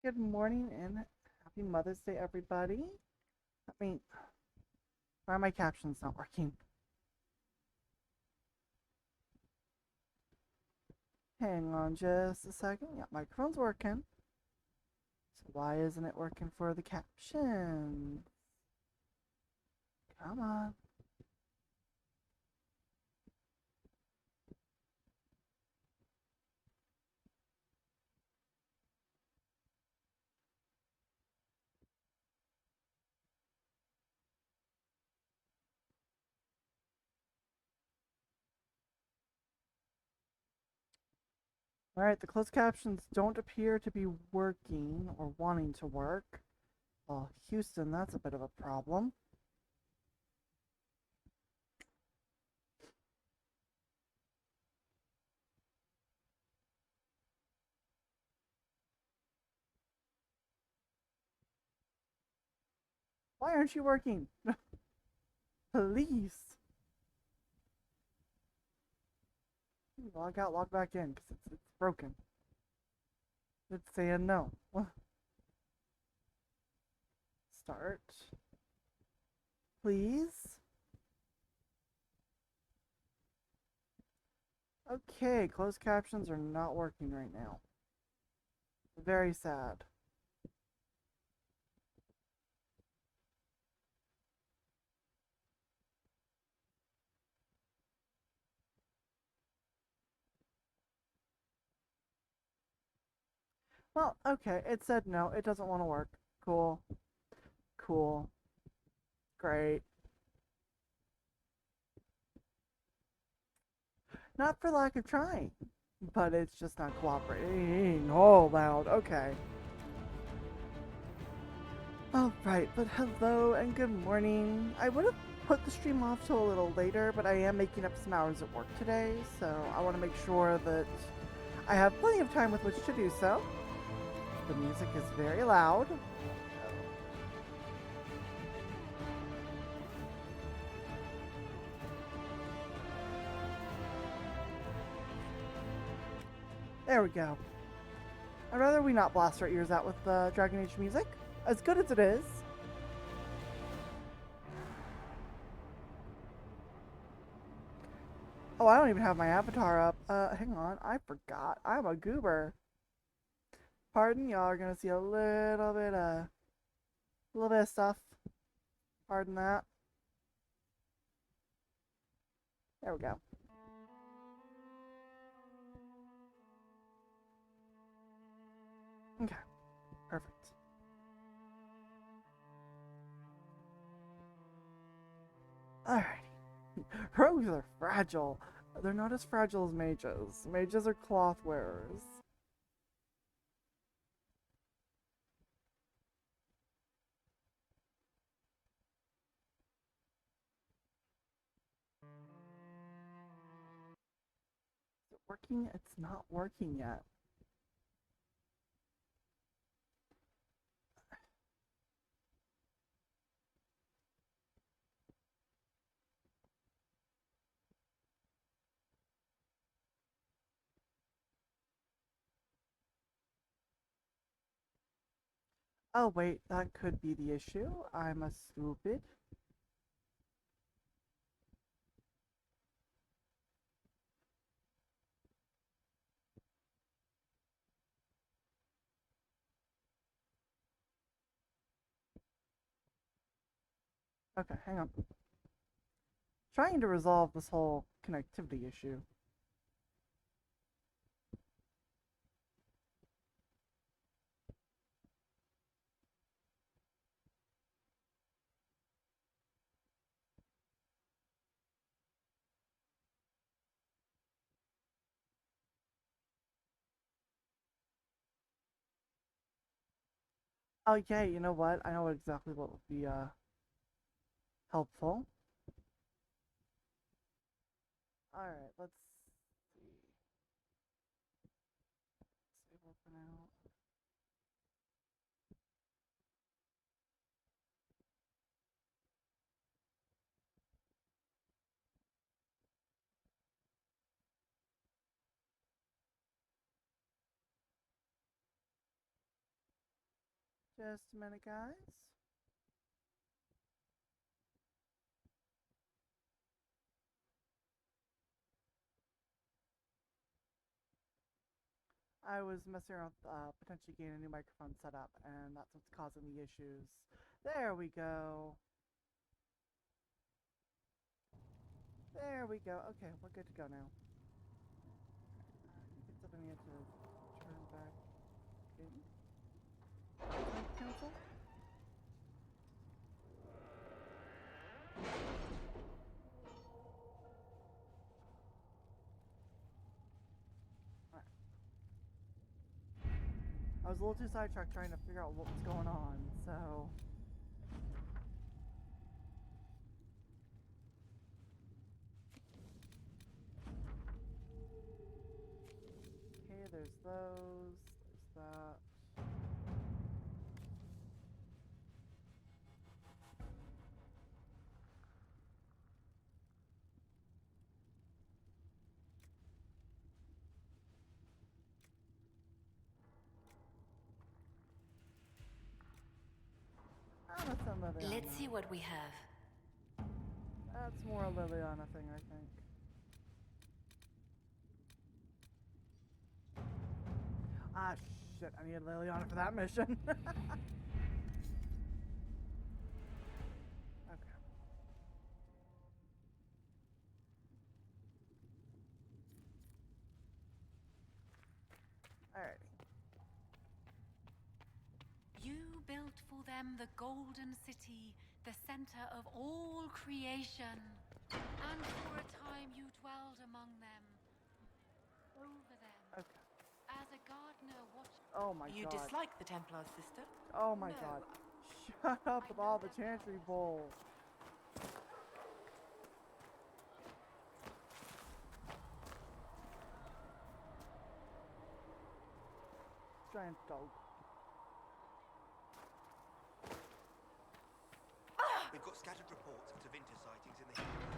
Good morning and happy Mother's Day, everybody. Why are my captions not working? Hang on just a second. Yeah, microphone's working. So why isn't it working for the captions? Come on. Alright, the closed captions don't appear to be working or wanting to work. Well, Houston, that's a bit of a problem. Why aren't you working? Please. Log out, log back in, because it's broken. It's saying no. Start. Please. Okay, closed captions are not working right now. Very sad. Well, okay, it said no, it doesn't want to work. Cool. Cool. Great. Not for lack of trying, but it's just not cooperating. Oh, loud. Okay. Alright, but hello and good morning. I would have put the stream off till a little later, but I am making up some hours at work today, so I want to make sure that I have plenty of time with which to do so. The music is very loud. There we go. I'd rather we not blast our ears out with the Dragon Age music, as good as it is. Oh, I don't even have my avatar up. Hang on, I forgot. I'm a goober. Pardon, y'all are gonna see a little bit of stuff. Pardon that. There we go. Okay, perfect. Alrighty. Rogues are fragile. They're not as fragile as mages. Mages are cloth wearers. Is it working? It's not working yet. Oh, wait, that could be the issue. I'm a stupid. Okay, hang on. Trying to resolve this whole connectivity issue. Oh, yeah, you know what? I know exactly what would be helpful. Alright, let's see. Disable for now. Just a minute, guys. I was messing around with potentially getting a new microphone set up, and that's what's causing the issues. There we go. There we go. Okay, we're good to go now. Get something I need to turn back in. Cancel. Alright. I was a little too sidetracked trying to figure out what was going on, so. Okay, there's those. There's that. That's a Liliana. Let's see what we have. That's more a Liliana thing, I think. Ah, shit, I need Liliana for that mission. Okay. Alrighty. You built for them the Golden City, the center of all creation. And for a time you dwelled among them, over them. Okay. As a gardener watched... Oh my god. You dislike the Templar, sister? Oh my No. god. Shut up with all the chantry bull. Giant dog. We've got scattered reports of Tevinter sightings in the hills.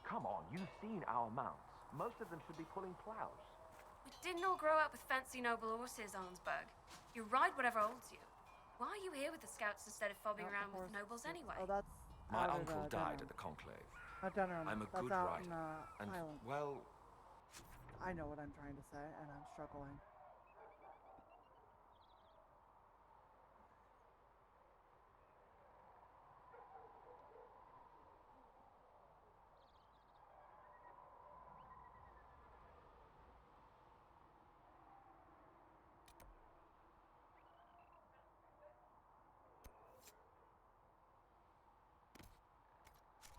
Come on, you've seen our mounts. Most of them should be pulling plows. We didn't all grow up with fancy noble horses, Arnsberg. You ride whatever holds you. Why are you here with the scouts instead of fobbing around with nobles anyway? Oh, that's My out uncle at, died at the conclave. Dunham. I'm a That's good out rider. in, And, Highland. well, I know what I'm trying to say, and I'm struggling.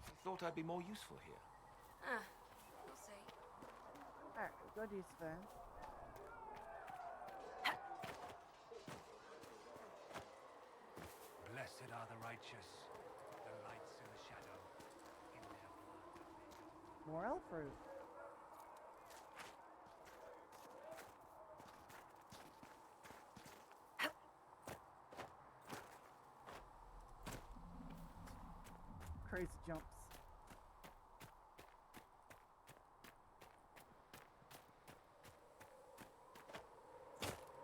I thought I'd be more useful here. We'll see. Alright, go to Sven. Blessed are the righteous, the lights in the shadow, in their blood. More elf fruit. Crazy jumps.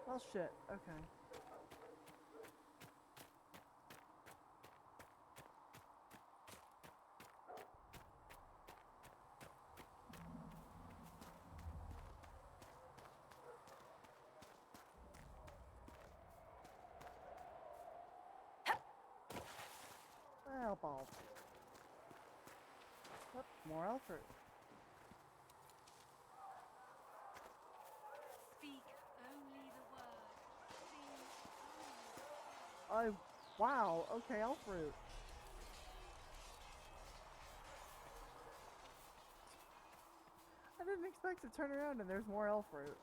Well, shit. Okay. Well, balls. Whoop, more elf fruit. Speak only the word. Sing Oh, wow. Okay, elf fruit. I didn't expect to turn around and there's more elf fruit.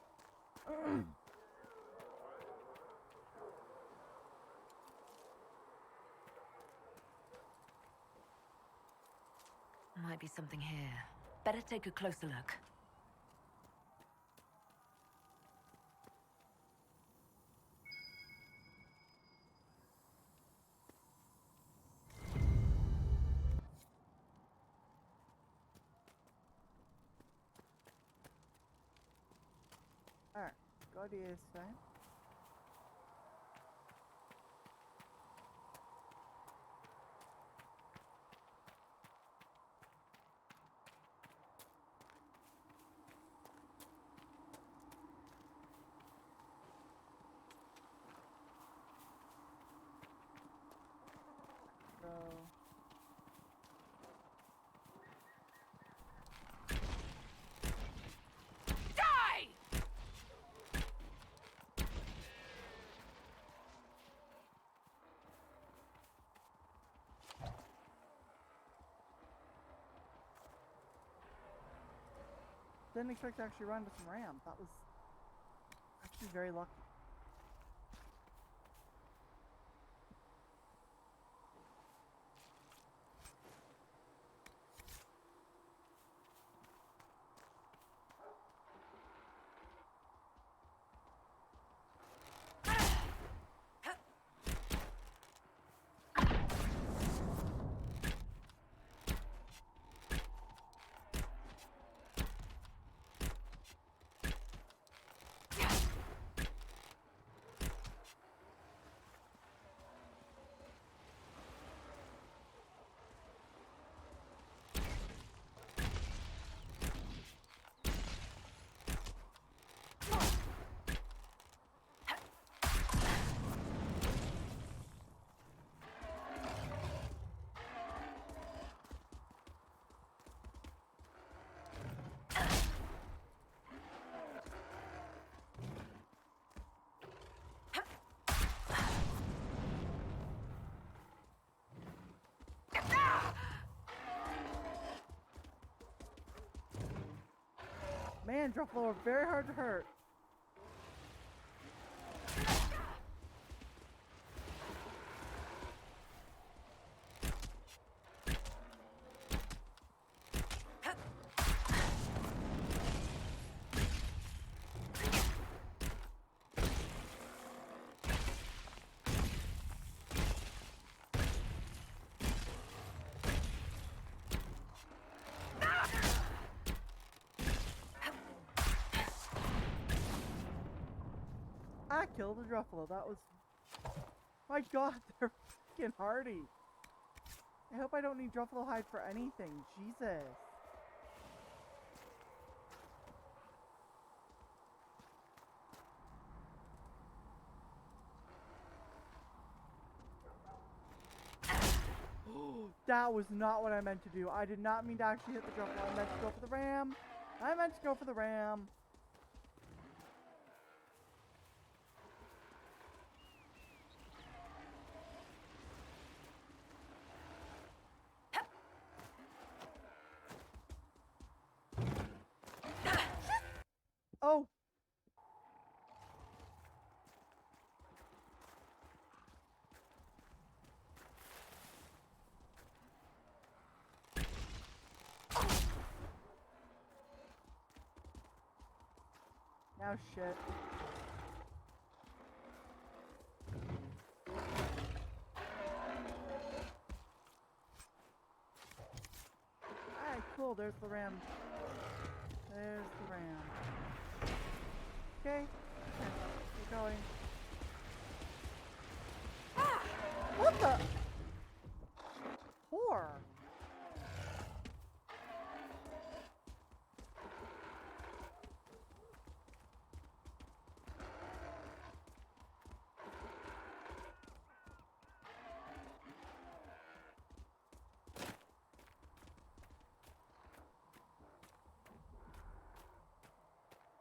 Might be something here. Better take a closer look. Alright, go this way. So Die! didn't expect to actually run into some ram. That was actually very lucky. Man, Druffalo are very hard to hurt. I killed a Druffalo. That was... My god, they're freaking hardy. I hope I don't need Druffalo hide for anything. Jesus. That was not what I meant to do. I did not mean to actually hit the Druffalo. I meant to go for the ram. I meant to go for the ram. Oh! Now shit. Alright, cool. There's the ram. There's the ram. Okay. We're going. What the? Whore.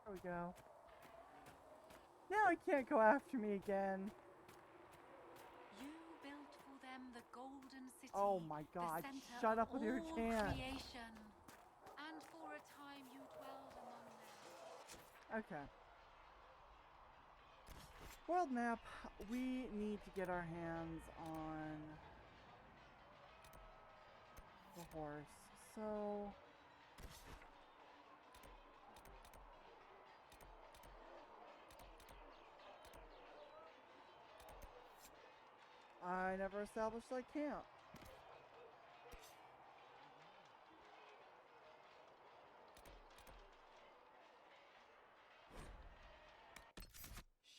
There we go. Now he can't go after me again. You built for them the golden city. Oh my god, the center shut of up with your all chant. creation. And for a time you dwelled among them. Okay. World map. We need to get our hands on the horse. So I never established I can't.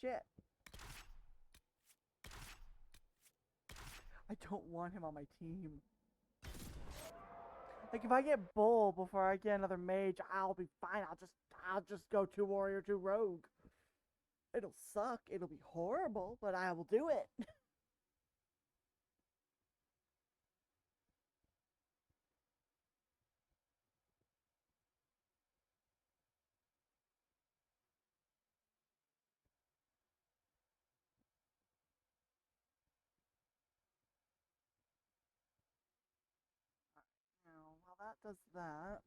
shit. I don't want him on my team. Like, if I get Bull before I get another mage, I'll be fine. I'll just go 2 warrior, 2 rogue. It'll suck. It'll be horrible, but I will do it. Now, while that does that,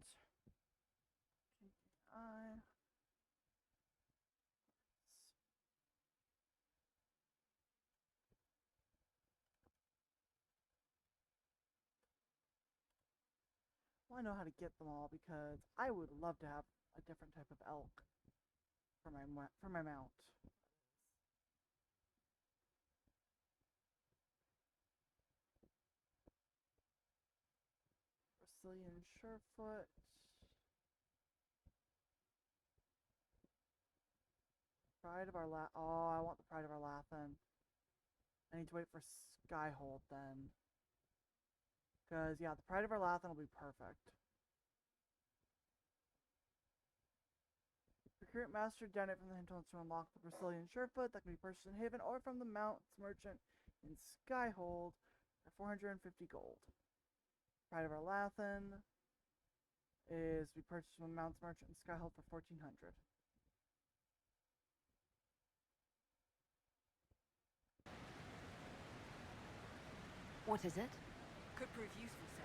I well, I know how to get them all because I would love to have a different type of elk for my mount. Brazilian Surefoot. Pride of our oh, I want the Pride of our Lathan. I need to wait for Skyhold then. Because, yeah, the Pride of our Lathan will be perfect. Recruit Master Dennett from the hinterlands to unlock the Brazilian Surefoot that can be purchased in Haven or from the Mounts Merchant in Skyhold for 450 gold. Pride of our Lathan is to be purchased from the Mounts Merchant in Skyhold for 1400. What is it? Could prove useful, sir.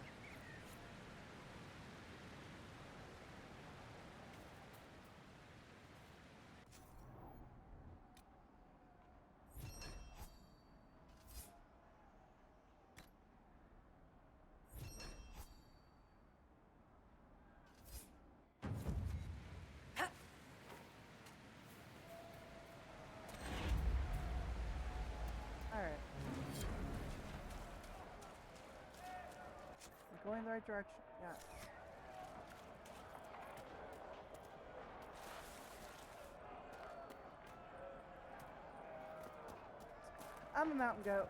Alright. We're going the right direction. Yes. I'm a mountain goat.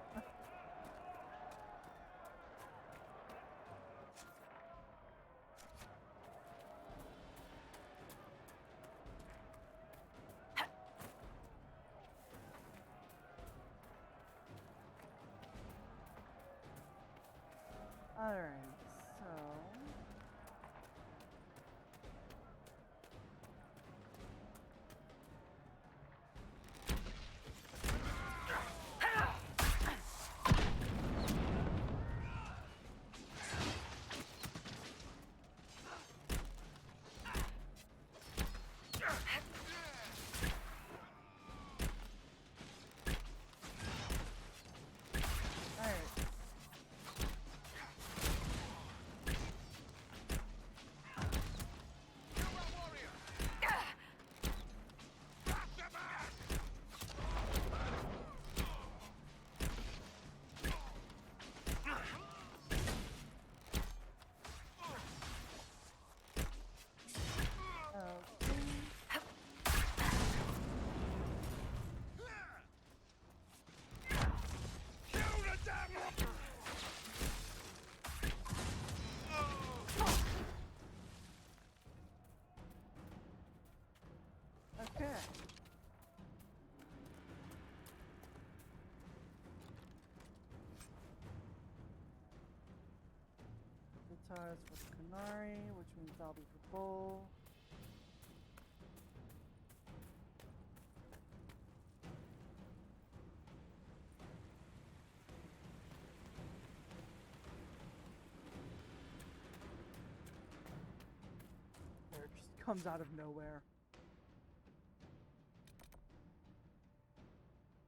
Alright, so... Okay. Guitars for Kunari, which means I'll be for Bull. There, it just comes out of nowhere.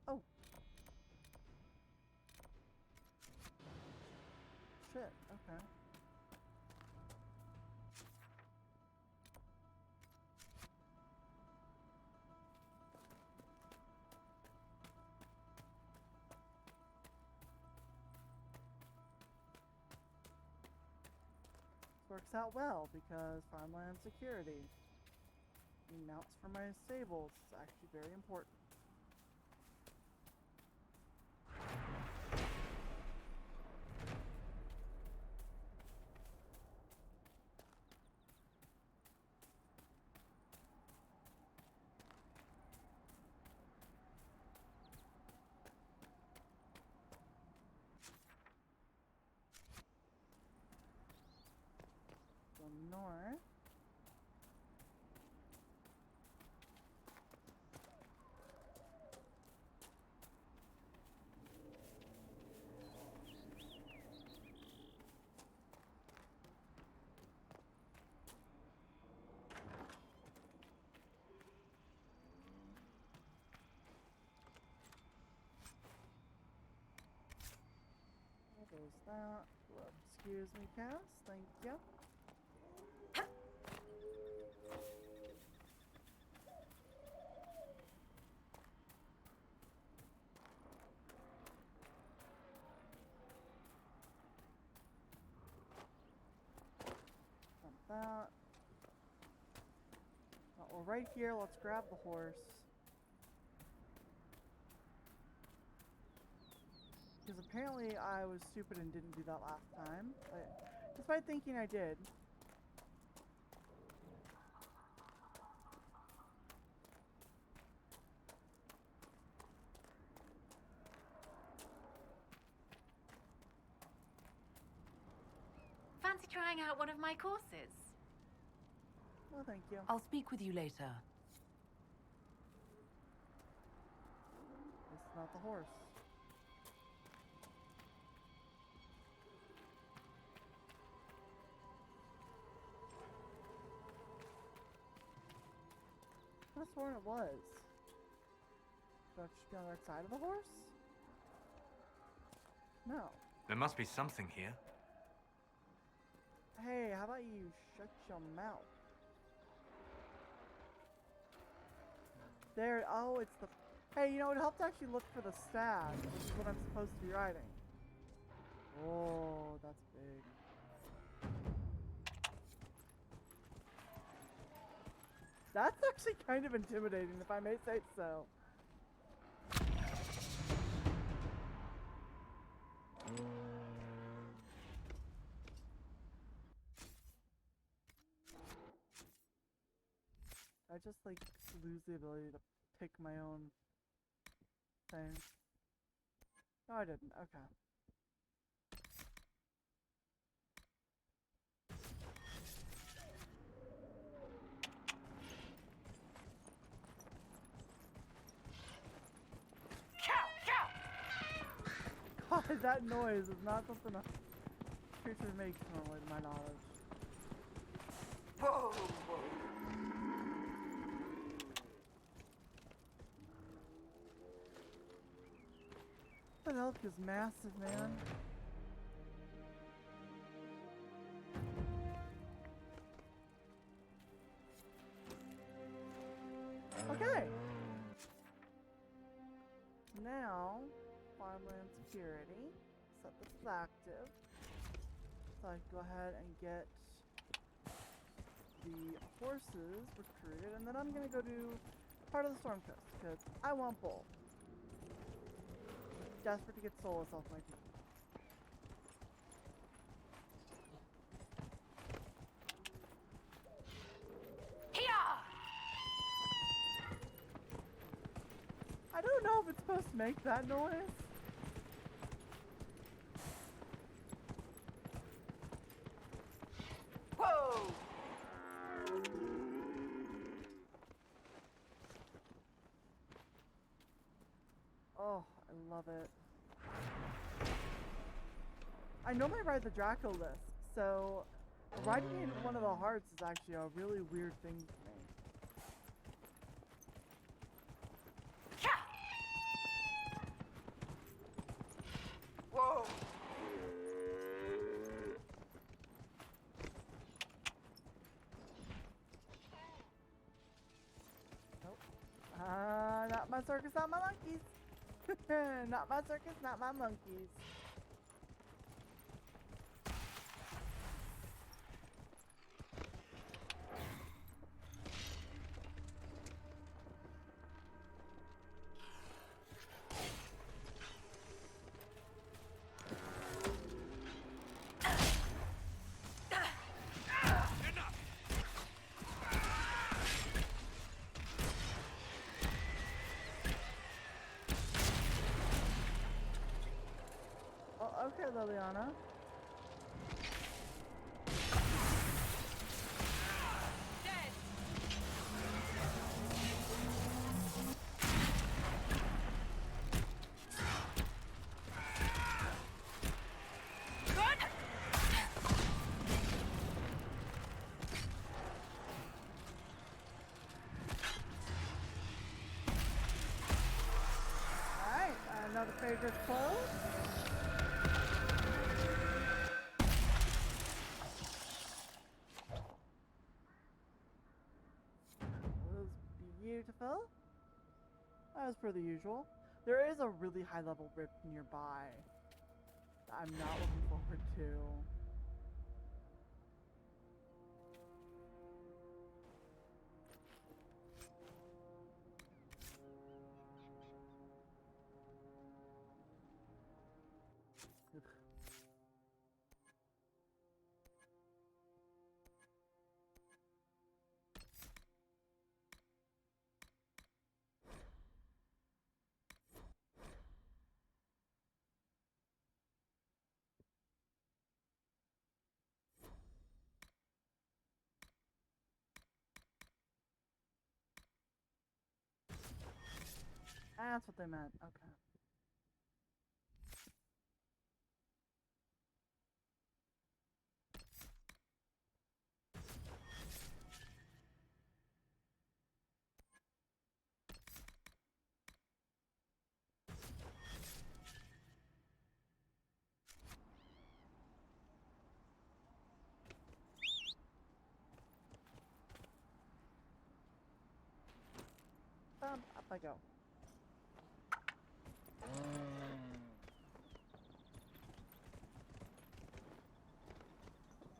Oh. Shit, okay. Works out well because farmland security. Mounts for my stables is actually very important. close that. Excuse me, Cass. Thank you. That. Well, we're right here. Let's grab the horse. Because apparently I was stupid and didn't do that last time. But despite thinking I did. Fancy trying out one of my courses? Well, thank you. I'll speak with you later. This is not the horse. I could have sworn it was. Should I just be on the right side of the horse? No. There must be something here. Hey, how about you shut your mouth? There, oh, it's the... Hey, you know, it helped actually look for the stag, which is what I'm supposed to be riding. Oh, that's big. That's actually kind of intimidating, if I may say so. I just like lose the ability to pick my own thing. No, I didn't. Okay. God, that noise is not something a creature makes normally, to my knowledge. Whoa! That elk is massive, man. Okay. Now, farmland security. Set this as active. So I can go ahead and get the horses recruited, and then I'm gonna go do part of the Storm Coast because I want Bull. Desperate to get Solus off my team. I don't know if it's supposed to make that noise. Whoa! Oh, I love it. I normally ride the Draco list, so riding in one of the hearts is actually a really weird thing for me. Whoa! Nope. Not my circus, not my monkeys. Not my circus, not my monkeys. Oh, okay, Liliana. Alright, another favorite close. as per the usual. There is a really high level rift nearby that I'm not looking forward to. Ugh. That's what they meant. Okay. Up I go.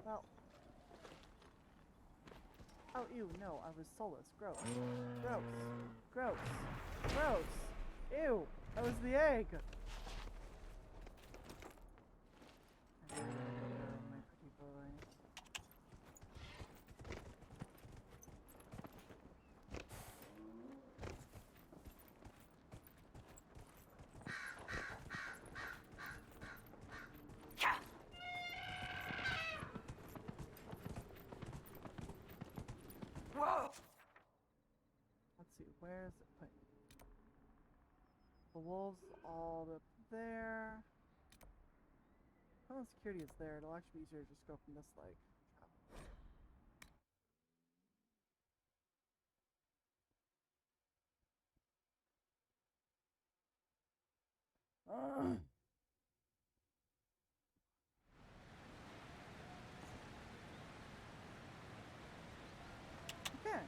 Well. Oh, ew, no, I was soulless. Gross. Gross. Gross. Gross. Ew, that was the egg. My pretty boy. Whoa! Let's see, where's it put? The wolves all up there. Homeland security is there. It'll actually be easier to just go from this leg. Ugh. Okay.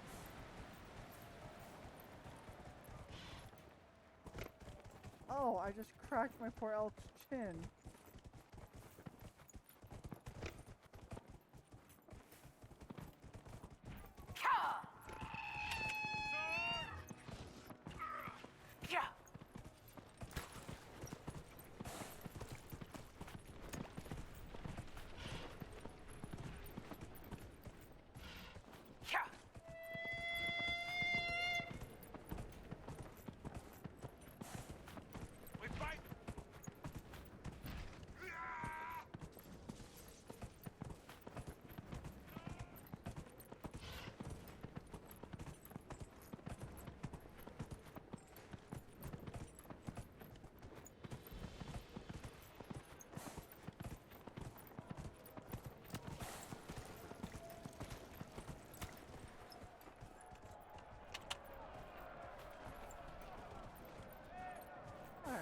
Oh, I just cracked my poor elk's chin. We fight! Alrighty.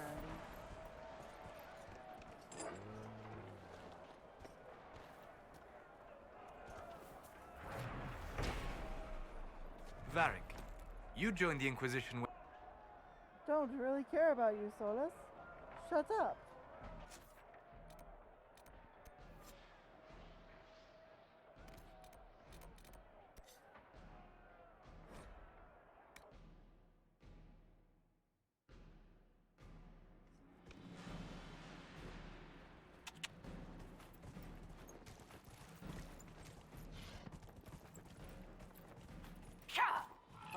Varric, you joined the Inquisition when... Don't really care about you, Solus. Shut up.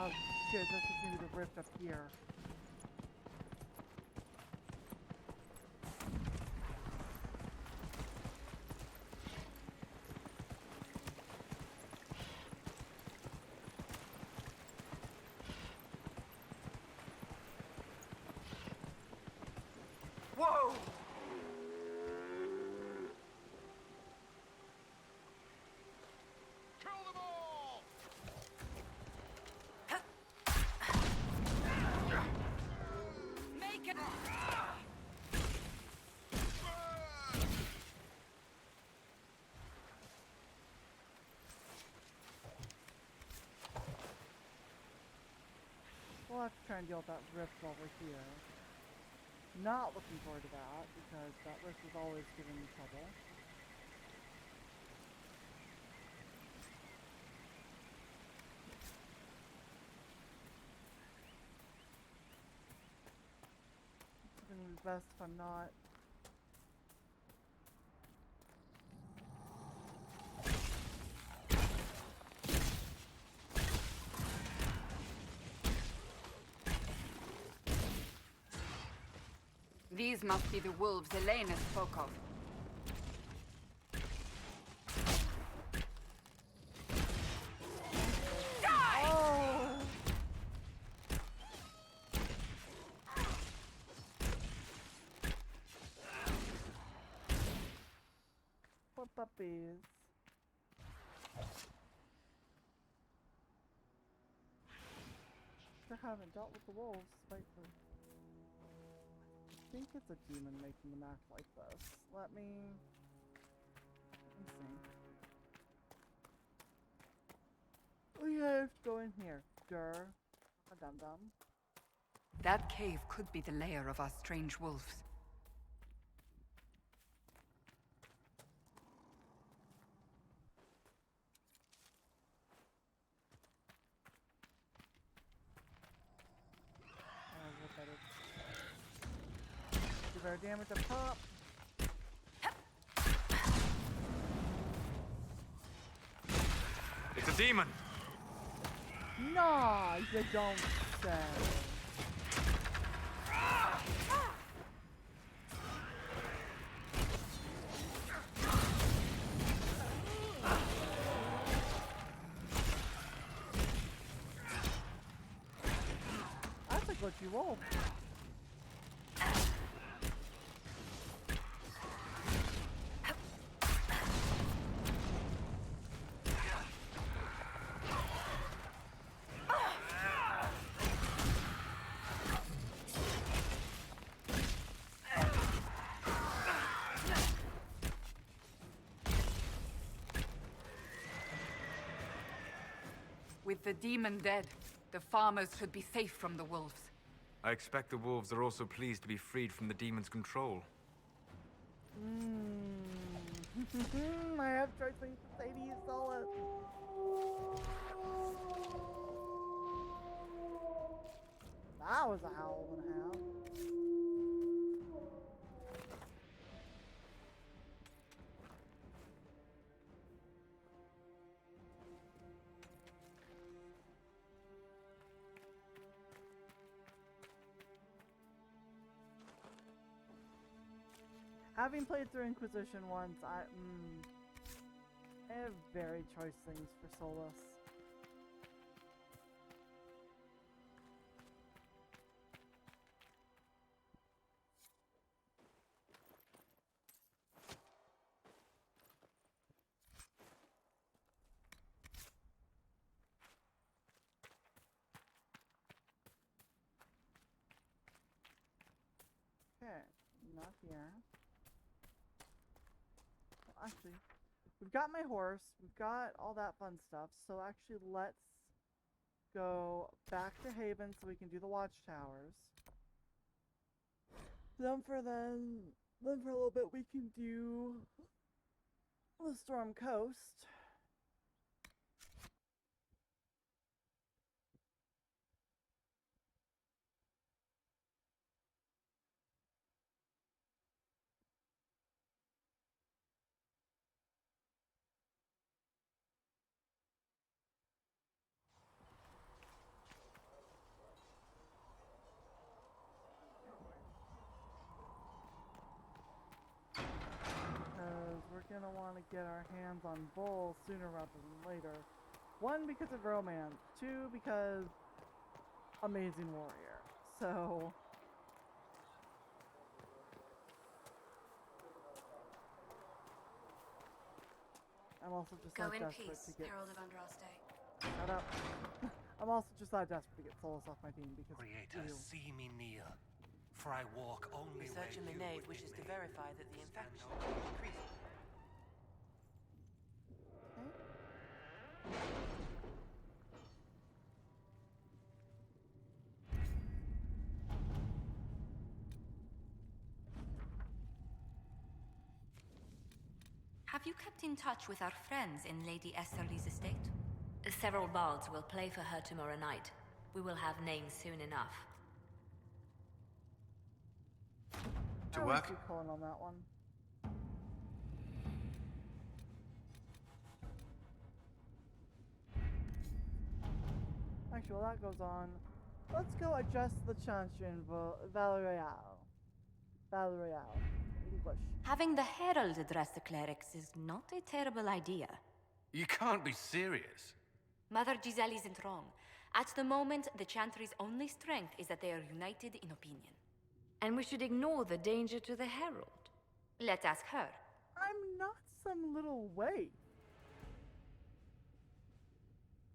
Oh shit, this is gonna be the rift up here. Whoa! Kill them all! we'll have to try and deal with that rift while we're here. Not looking forward to that, because that rift is always giving me trouble. It's gonna be best if I'm not. These must be the wolves Elena spoke of. Oh! Poor puppies. Sure haven't dealt with the wolves lately. I think it's a demon making them act like this. Let me see. We have to go in here. Durr. A dum-dum. That cave could be the lair of our strange wolves. What that is. Give our damage up top. It's a demon! Nah, you don't say. That's a good you roll. With the demon dead, the farmers should be safe from the wolves. I expect the wolves are also pleased to be freed from the demon's control. I have tried to say to you, Solid. That was a howl and a half. Having played through Inquisition once, I have very choice things for Solus. Okay, not here. Actually, we've got my horse, we've got all that fun stuff, so actually let's go back to Haven so we can do the watchtowers. Then for a little bit we can do the Storm Coast. We're gonna want to get our hands on Bull sooner rather than later. One, because of romance. Two, because amazing warrior. So I'm also just Go not in desperate peace, to get. Herald of Andraste. Shut up. I'm also just not desperate to get Solus off my team because Creator, ew. see me kneel, for I walk only Research in where the you nave would wishes bid to me. verify that the Stand infection no- is increasing. Have you kept in touch with our friends in Lady Esterly's estate? Several bards will play for her tomorrow night. We will have names soon enough. To I work? was calling on that one. Actually, while that goes on, let's go adjust the Chantry in Val'Royale. Val'Royale. English. Having the Herald address the clerics is not a terrible idea. You can't be serious. Mother Giselle isn't wrong. At the moment, the Chantry's only strength is that they are united in opinion. And we should ignore the danger to the Herald. Let's ask her. I'm not some little waif.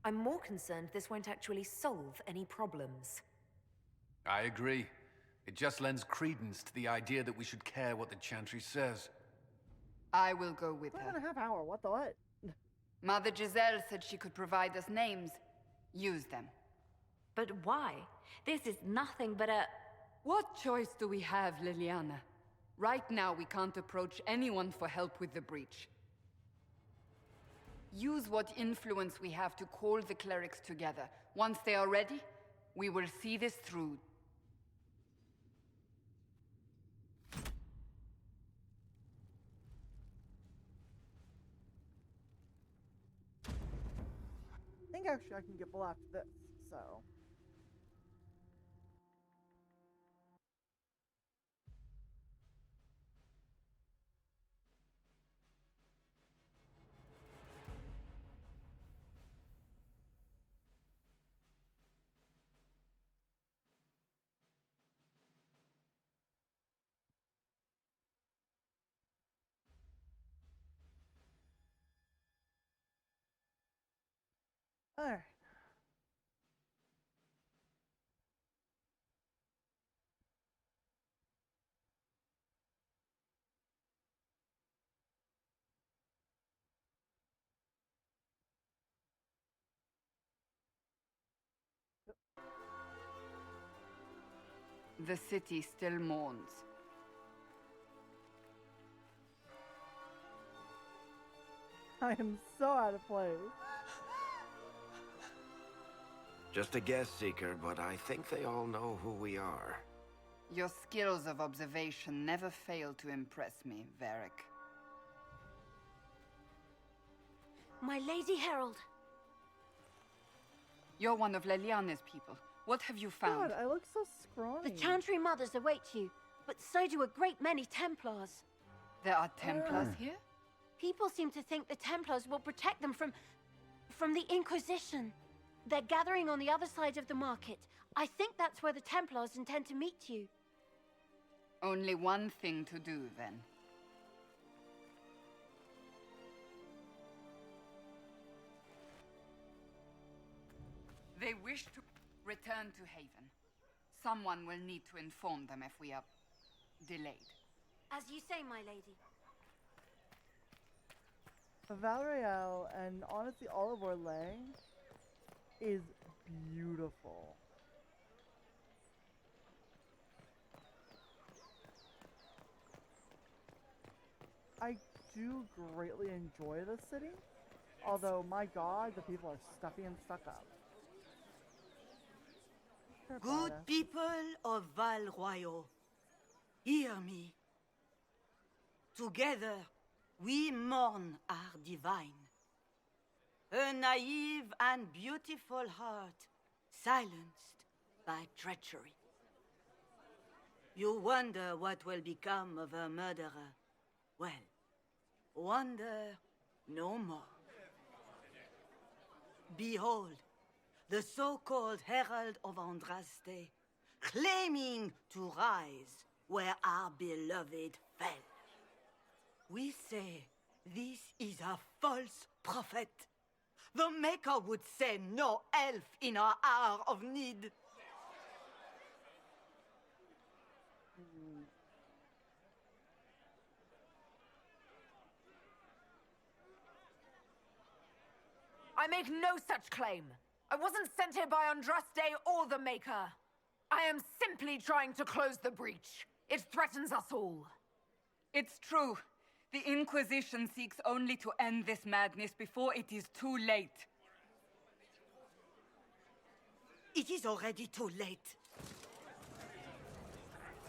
I'm more concerned this won't actually solve any problems. I agree. It just lends credence to the idea that we should care what the Chantry says. I will go with 1.5 her. hours, what the what? Mother Giselle said she could provide us names. Use them. But why? This is nothing but a... What choice do we have, Leliana? Right now, we can't approach anyone for help with the breach. Use what influence we have to call the clerics together. Once they are ready, we will see this through. I think actually I can get full after this, so. Alright. The city still mourns. I am so out of place. Just a guess, Seeker, but I think they all know who we are. Your skills of observation never fail to impress me, Varric. My Lady Herald. You're one of Leliana's people. What have you found? God, I look so scrawny. The Chantry Mothers await you, but so do a great many Templars. There are Templars here? People seem to think the Templars will protect them from the Inquisition. They're gathering on the other side of the market. I think that's where the Templars intend to meet you. Only one thing to do, then. They wish to return to Haven. Someone will need to inform them if we are delayed. As you say, my lady. Val'Royale and honestly all of Orlais is beautiful. I do greatly enjoy the city, although my god, the people are stuffy and stuck up. Good people of Val Royal, hear me. Together, we mourn our divine. A naive and beautiful heart, silenced by treachery. You wonder what will become of a murderer. Well, wonder no more. Behold, the so-called Herald of Andraste, claiming to rise where our beloved fell. We say this is a false prophet. The Maker would send no elf in our hour of need. I make no such claim. I wasn't sent here by Andraste or the Maker. I am simply trying to close the breach. It threatens us all. It's true. The Inquisition seeks only to end this madness before it is too late. It is already too late.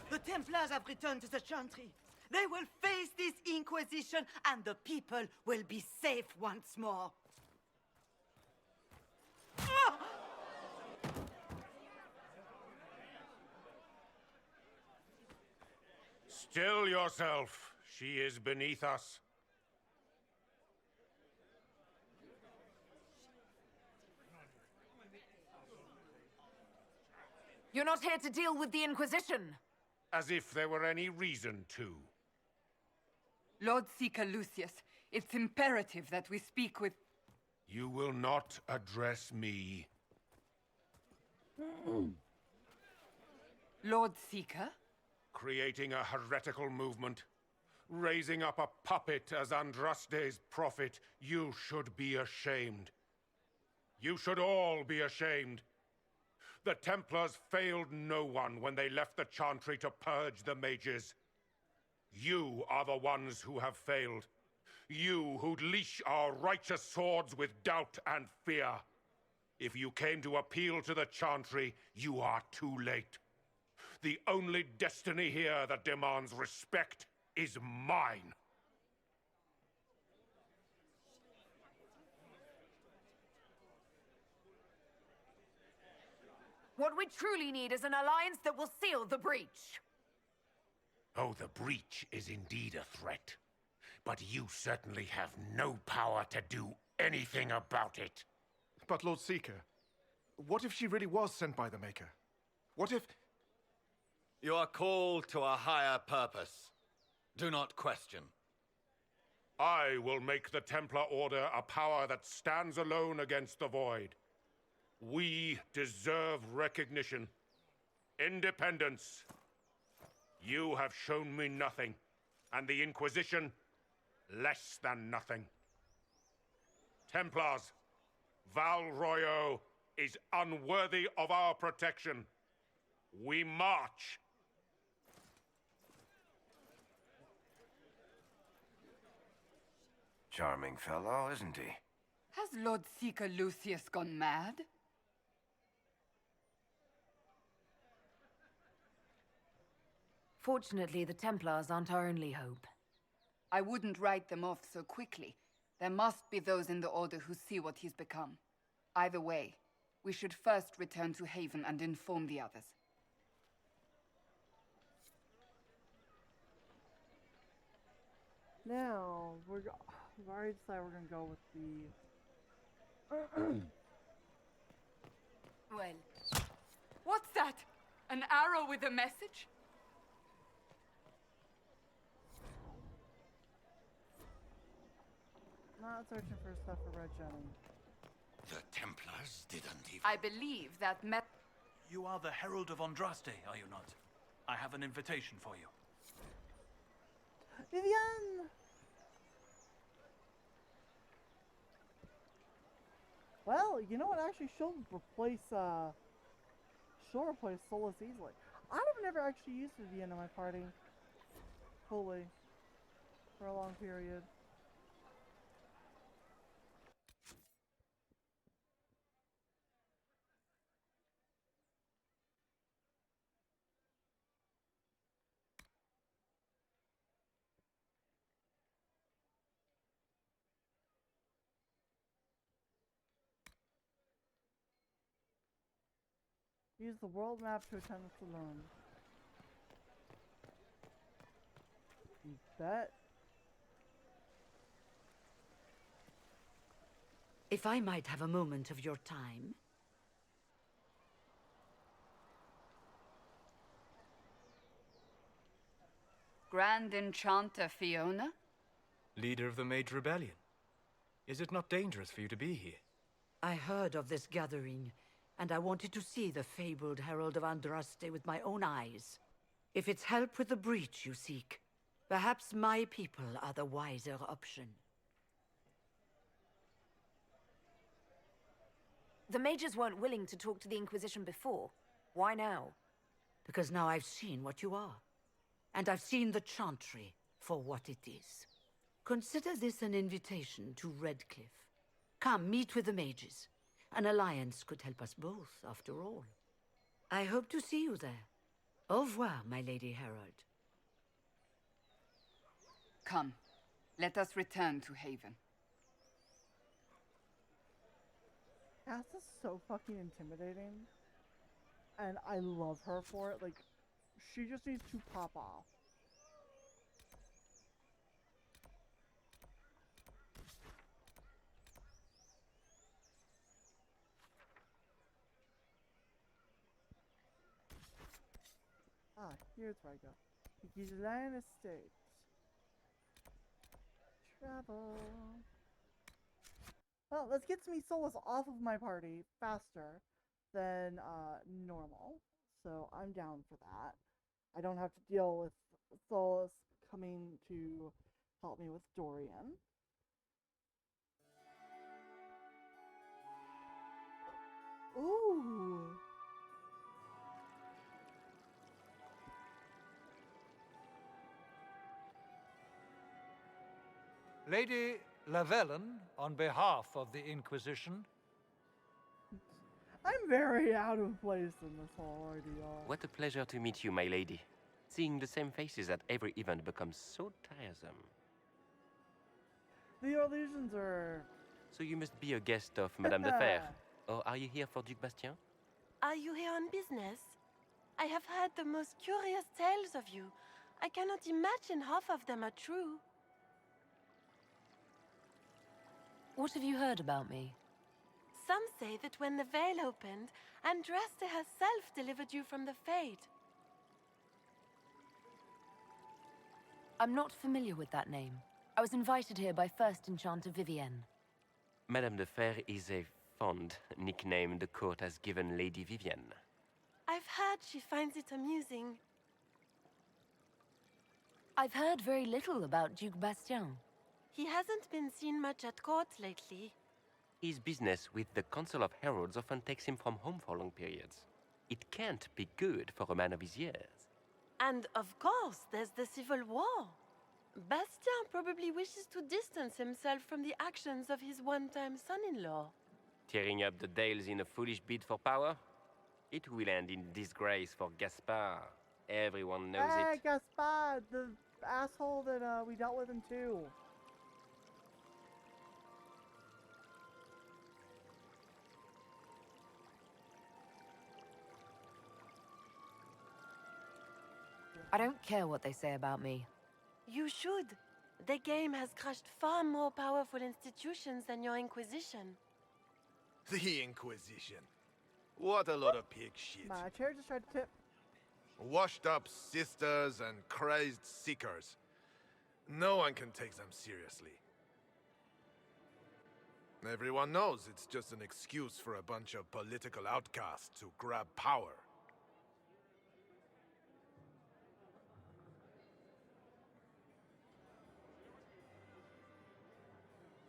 The Templars have returned to the Chantry. They will face this Inquisition, and the people will be safe once more. Still yourself. She is beneath us. You're not here to deal with the Inquisition. As if there were any reason to. Lord Seeker Lucius, it's imperative that we speak with... You will not address me. Lord Seeker? Creating a heretical movement. Raising up a puppet as Andraste's prophet. You should be ashamed. You should all be ashamed. The Templars failed no one when they left the Chantry to purge the mages. You are the ones who have failed. You who'd leash our righteous swords with doubt and fear. If you came to appeal to the Chantry, you are too late. The only destiny here that demands respect is mine. What we truly need is an alliance that will seal the breach. Oh, the breach is indeed a threat. But you certainly have no power to do anything about it. But Lord Seeker, what if she really was sent by the Maker? What if... You are called to a higher purpose. Do not question. I will make the Templar Order a power that stands alone against the Void. We deserve recognition. Independence. You have shown me nothing, and the Inquisition, less than nothing. Templars, Val Royeaux is unworthy of our protection. We march. Charming fellow, isn't he? Has Lord Seeker Lucius gone mad? Fortunately, the Templars aren't our only hope. I wouldn't write them off so quickly. There must be those in the Order who see what he's become. Either way, we should first return to Haven and inform the others. Now, we've already decided we're gonna go with the... Well, what's that? An arrow with a message? Not searching for stuff for Red Jenny. The Templars didn't even... I believe that You are the Herald of Andraste, are you not? I have an invitation for you. Vivian! Well, you know what? Actually, she'll replace Solus easily. I've never actually used Vivian in my party fully for a long period. Use the world map to attend the saloon. You bet. If I might have a moment of your time. Grand Enchanter Fiona? Leader of the Mage Rebellion. Is it not dangerous for you to be here? I heard of this gathering, and I wanted to see the fabled Herald of Andraste with my own eyes. If it's help with the breach you seek, perhaps my people are the wiser option. The mages weren't willing to talk to the Inquisition before. Why now? Because now I've seen what you are. And I've seen the Chantry for what it is. Consider this an invitation to Redcliffe. Come, meet with the mages. An alliance could help us both, after all. I hope to see you there. Au revoir, my Lady Herald. Come, let us return to Haven. Cass is so fucking intimidating. And I love her for it. Like, she just needs to pop off. Ah, here's where I go. Gislaine Estate. Travel. Well, let's get some Solus off of my party faster than normal. So I'm down for that. I don't have to deal with Solus coming to help me with Dorian. Ooh. Lady Lavellan, on behalf of the Inquisition. I'm very out of place in this whole ordeal. What a pleasure to meet you, my lady. Seeing the same faces at every event becomes so tiresome. The illusions are... So you must be a guest of Madame de Fer. Or are you here for Duc Bastien? Are you here on business? I have heard the most curious tales of you. I cannot imagine half of them are true. What have you heard about me? Some say that when the veil opened, Andraste herself delivered you from the Fade. I'm not familiar with that name. I was invited here by First Enchanter Vivienne. Madame de Fer is a fond nickname the court has given Lady Vivienne. I've heard she finds it amusing. I've heard very little about Duc Bastien. He hasn't been seen much at court lately. His business with the Council of Heralds often takes him from home for long periods. It can't be good for a man of his years. And of course, there's the civil war. Bastien probably wishes to distance himself from the actions of his one-time son-in-law. Tearing up the Dales in a foolish bid for power? It will end in disgrace for Gaspard. Everyone knows hey, it. Gaspard, the asshole that we dealt with in 2. I don't care what they say about me. You should. The game has crushed far more powerful institutions than your Inquisition. The Inquisition. What a lot of pig shit. My chair just tried to tip. Washed up sisters and crazed seekers. No one can take them seriously. Everyone knows it's just an excuse for a bunch of political outcasts to grab power.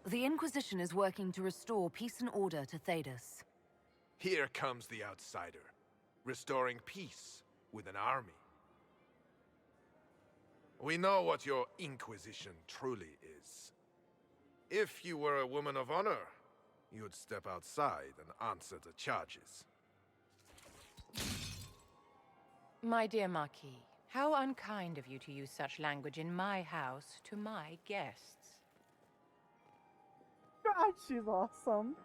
The Inquisition is working to restore peace and order to Thedas. Here comes the outsider, restoring peace with an army. We know what your Inquisition truly is. If you were a woman of honor, you'd step outside and answer the charges. My dear Marquis, how unkind of you to use such language in my house to my guests. God, she's awesome.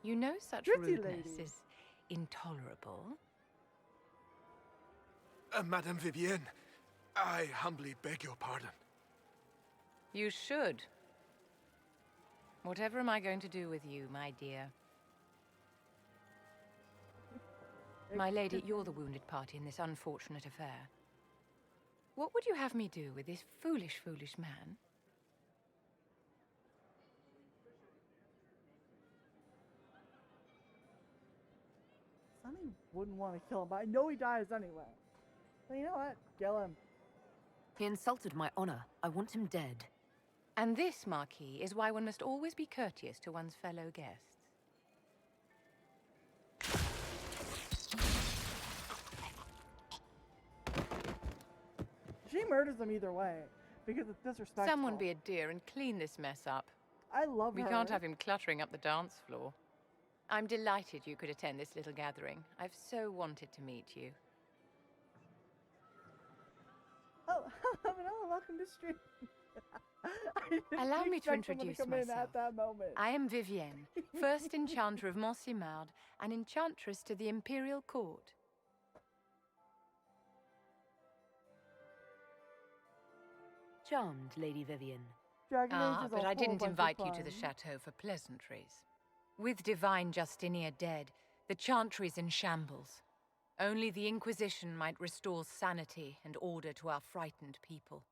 You know such Pretty rudeness lady. is intolerable. Madame Vivienne, I humbly beg your pardon. You should. Whatever am I going to do with you, my dear? My lady, you're the wounded party in this unfortunate affair. What would you have me do with this foolish, foolish man? Sonny wouldn't want to kill him, but I know he dies anyway. So you know what? Kill him. He insulted my honor. I want him dead. And this, Marquis, is why one must always be courteous to one's fellow guests. She murders him either way. Because it's disrespectful. Someone be a dear and clean this mess up. I love We her. can't have him cluttering up the dance floor. I'm delighted you could attend this little gathering. I've so wanted to meet you. Oh, hello, welcome to stream. Allow me to expect someone introduce come in myself. at that moment. I am Vivienne, first enchanter of Montsimard and enchantress to the Imperial Court. Charmed, Lady Vivian. Dragon Age is a But I whole didn't bunch of invite you to the fun. chateau for pleasantries. With divine Justinia dead, the Chantry's in shambles. Only the Inquisition might restore sanity and order to our frightened people.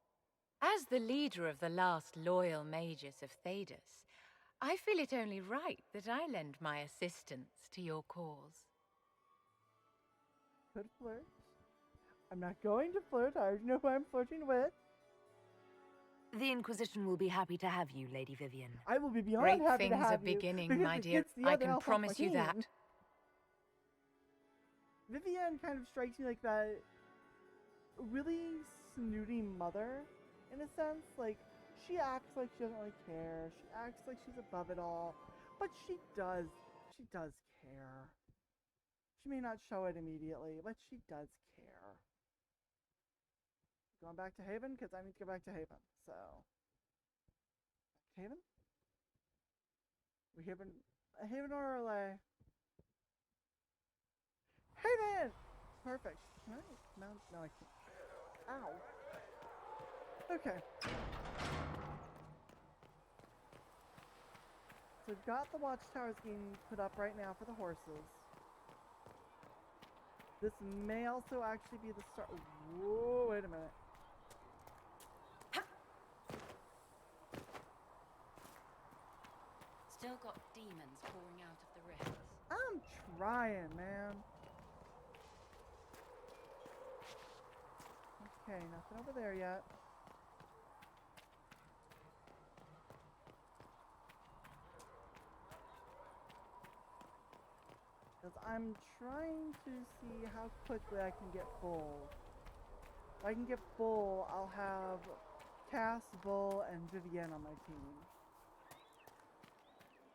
As the leader of the last loyal mages of Thedas, I feel it only right that I lend my assistance to your cause. Could flirt. I'm not going to flirt. I already know who I'm flirting with. The Inquisition will be happy to have you, Lady Vivian. I will be beyond Great happy to things are have you, beginning, because my it dear. gets the I other can elf off promise my you that. team. Vivienne kind of strikes me like that really snooty mother, in a sense. Like, she acts like she doesn't really care. She acts like she's above it all. But she does care. She may not show it immediately, but she does care. Going back to Haven? Because I need to go back to Haven, so... Haven? We Haven... Haven or LA? Haven! Perfect. Can I mount? No, I can't. Ow. Okay. So we've got the watchtowers being put up right now for the horses. This may also actually be the start. Whoa, wait a minute. Still got demons pouring out of the rifts. I'm trying, man. Okay, nothing over there yet. Because I'm trying to see how quickly I can get Bull. If I can get Bull, I'll have Cass, Bull, and Vivienne on my team.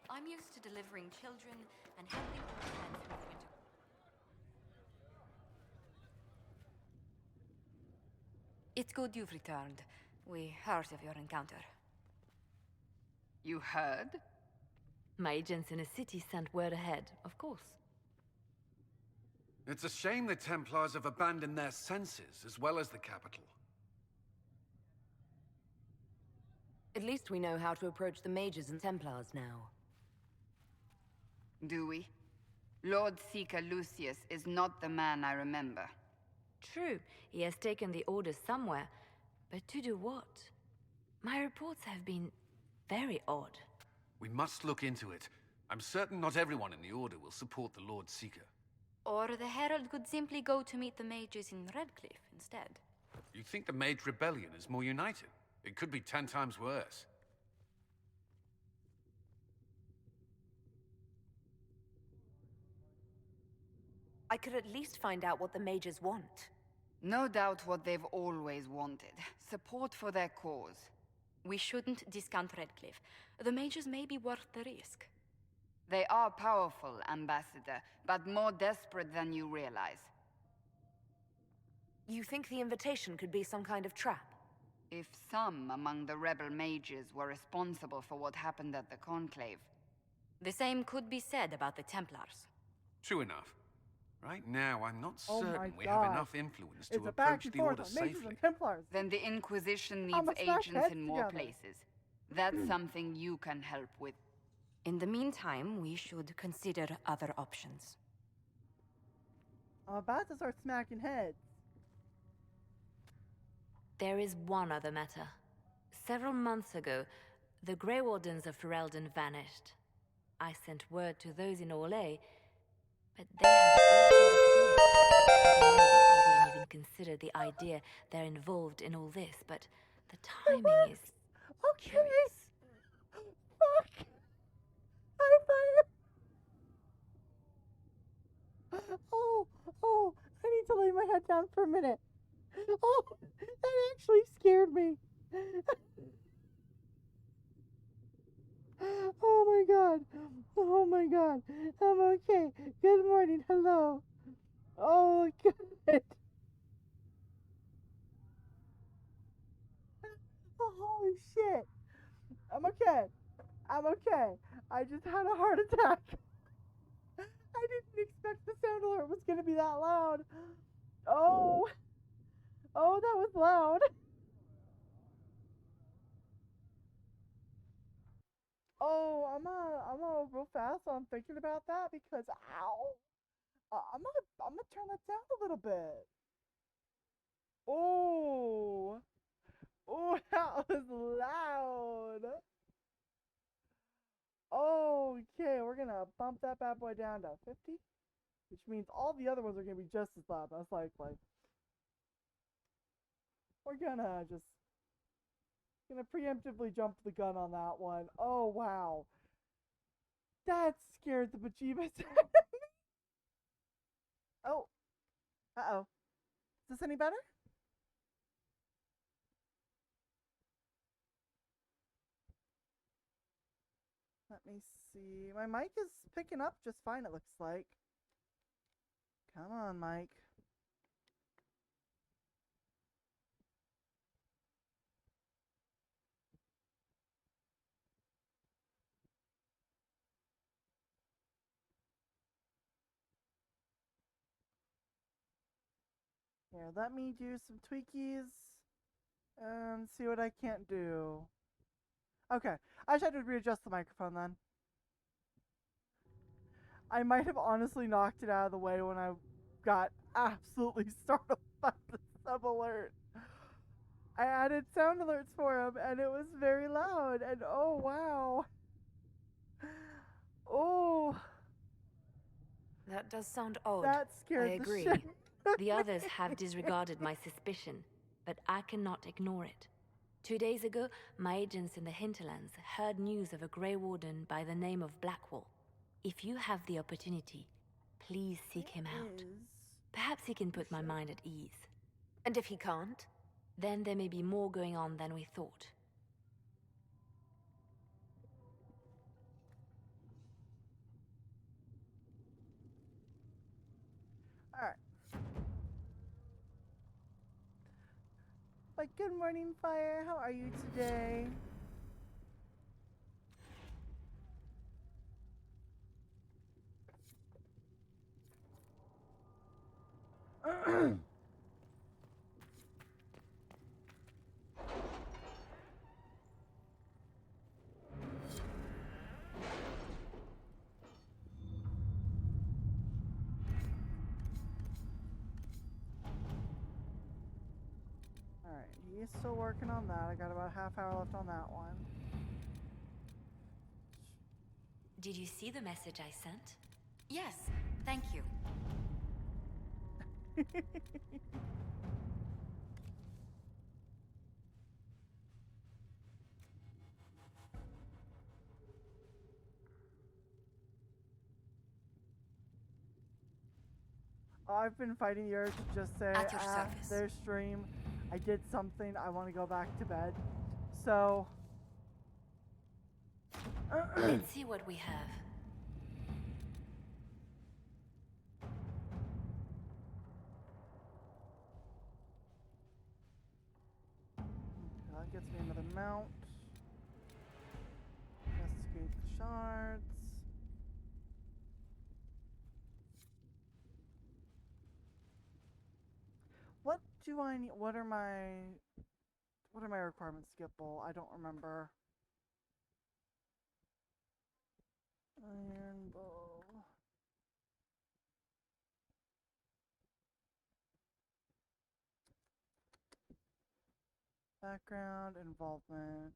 I'm used to delivering children and helping all men through the winter. It's good you've returned. We heard of your encounter. You heard? My agents in the city sent word ahead, of course. It's a shame the Templars have abandoned their senses, as well as the capital. At least we know how to approach the mages and Templars now. Do we? Lord Seeker Lucius is not the man I remember. True, he has taken the orders somewhere, but to do what? My reports have been very odd. We must look into it. I'm certain not everyone in the Order will support the Lord Seeker. Or the Herald could simply go to meet the mages in Redcliffe instead. You think the Mage Rebellion is more united? It could be 10 times worse. I could at least find out what the mages want. No doubt what they've always wanted. Support for their cause. We shouldn't discount Redcliffe. The mages may be worth the risk. They are powerful, Ambassador, but more desperate than you realize. You think the invitation could be some kind of trap? If some among the rebel mages were responsible for what happened at the Conclave. The same could be said about the Templars. True enough. Right now, I'm not Oh my certain we have God. enough influence It's to a back approach and the forth Order on mages safely. and Templars. Then the Inquisition I'ma needs smash agents heads in more together. places. That's something you can help with. In the meantime, we should consider other options. I'm about to start smacking heads. There is one other matter. Several months ago, the Grey Wardens of Ferelden vanished. I sent word to those in Orlais, but they have all disappeared. I wouldn't even consider the idea they're involved in all this, but the timing is... Okay. Fuck. High five. Oh, I need to lay my head down for a minute. Oh, that actually scared me. Oh my god. Oh my god. I'm okay. Good morning. Hello. Oh, good. Oh, holy shit. I'm okay. I'm okay. I just had a heart attack. I didn't expect the sound alert was going to be that loud. Oh. Oh, that was loud. Oh, I'm gonna real fast while I'm thinking about that because ow. I'm gonna turn that down a little bit. Oh. Oh, that was loud. Okay, we're gonna bump that bad boy down to 50, which means all the other ones are gonna be just as loud. That's like we're gonna preemptively jump the gun on that one. Oh wow, that scared the bejeebus. Oh, uh-oh. Is this any better? Let me see. My mic is picking up just fine, it looks like. Come on, Mike. Here, let me do some tweakies and see what I can't do. Okay, I just had to readjust the microphone then. I might have honestly knocked it out of the way when I got absolutely startled by the sub alert. I added sound alerts for him and it was very loud and oh wow. Oh. That does sound odd. That scared I agree. the shit. The others have disregarded my suspicion, but I cannot ignore it. 2 days ago, my agents in the hinterlands heard news of a Grey Warden by the name of Blackwall. If you have the opportunity, please seek him out. Perhaps he can put my mind at ease. And if he can't? Then there may be more going on than we thought. Alright. But good morning, Fire. How are you today? Alright, he's still working on that. I got about a half hour left on that one. Did you see the message I sent? Yes, thank you. I've been fighting the urge to just say At your after service. their stream, I did something, I want to go back to bed. So... Let's see what we have. That gets me another mount. Investigate the shards. What do I need? What are my requirements, Skip Bowl? I don't remember. Iron bow. Background, involvement.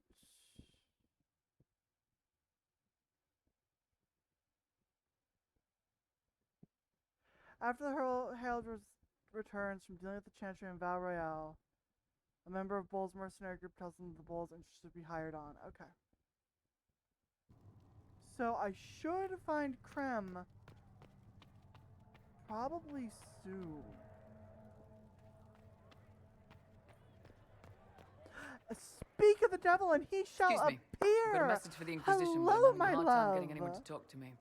After the Herald returns from dealing with the Chantry in Val Royale, a member of Bull's mercenary group tells them the Bull's interested to be hired on. Okay. So I should find Krem probably soon. devil, and he shall Excuse me. appear. I've got a message for the Inquisition, but Hello, I'm my having a hard love. time getting anyone to talk to me.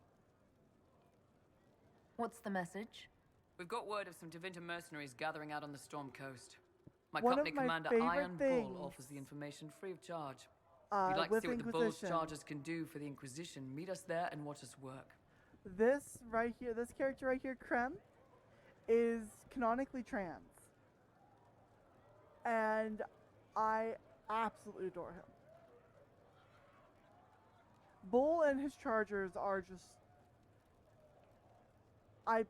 What's the message? We've got word of some Tevinter mercenaries gathering out on the Storm Coast. My One of company my commander, favorite Iron things. Bull, offers the information free of charge. If you'd like to with see what the Bull's Inquisition. charges can do for the Inquisition, meet us there and watch us work. This right here, this character right here, Krem, is canonically trans. And I absolutely adore him. Bull and his chargers are just... I